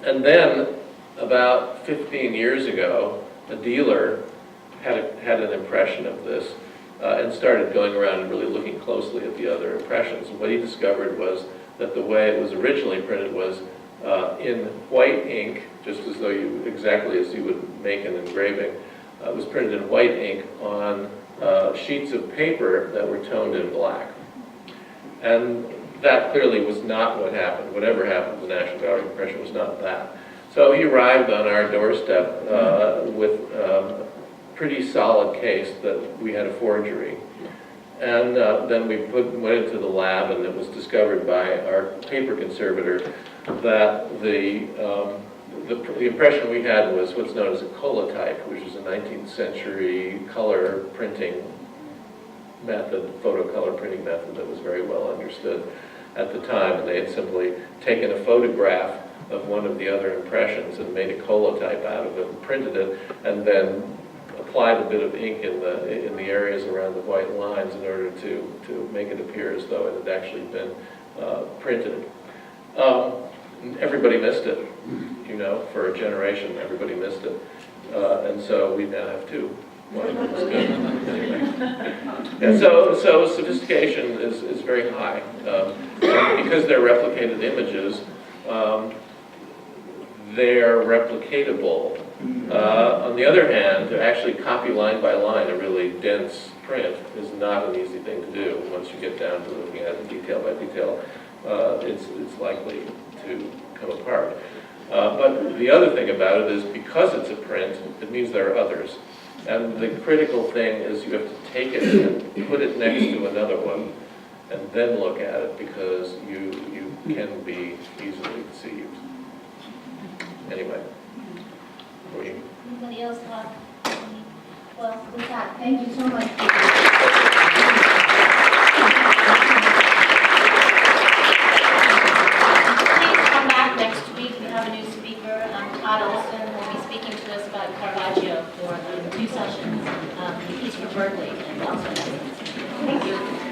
And then, about 15 years ago, a dealer had an impression of this and started going around and really looking closely at the other impressions. And what he discovered was that the way it was originally printed was in white ink, just as though exactly as you would make an engraving. It was printed in white ink on sheets of paper that were toned in black. And that clearly was not what happened. Whatever happened to the National Gallery impression was not that. So he arrived on our doorstep with a pretty solid case that we had a forgery. And then we went into the lab, and it was discovered by our paper conservator that the impression we had was what's known as a colotype, which is a 19th century color printing method, photocolor printing method that was very well understood at the time. And they had simply taken a photograph of one of the other impressions and made a colotype out of it and printed it, and then applied a bit of ink in the areas around the white lines in order to make it appear as though it had actually been printed. Everybody missed it, for a generation, everybody missed it. And so we now have 2. One of them is good. Anyway. And so sophistication is very high. And because they're replicated images, they're replicatable. On the other hand, to actually copy line by line a really dense print is not an easy thing to do. Once you get down to looking at it detail by detail, it's likely to come apart. But the other thing about it is because it's a print, it means there are others. And the critical thing is you have to take it and put it next to another one and then look at it, because you can be easily deceived. Anyway. Anybody else have any? Well, with that, Thank you so much. please come back next week. We have a new speaker, Todd Olson, will be speaking to us about Caravaggio for 2 sessions. He's from Berkeley and also. Thank you.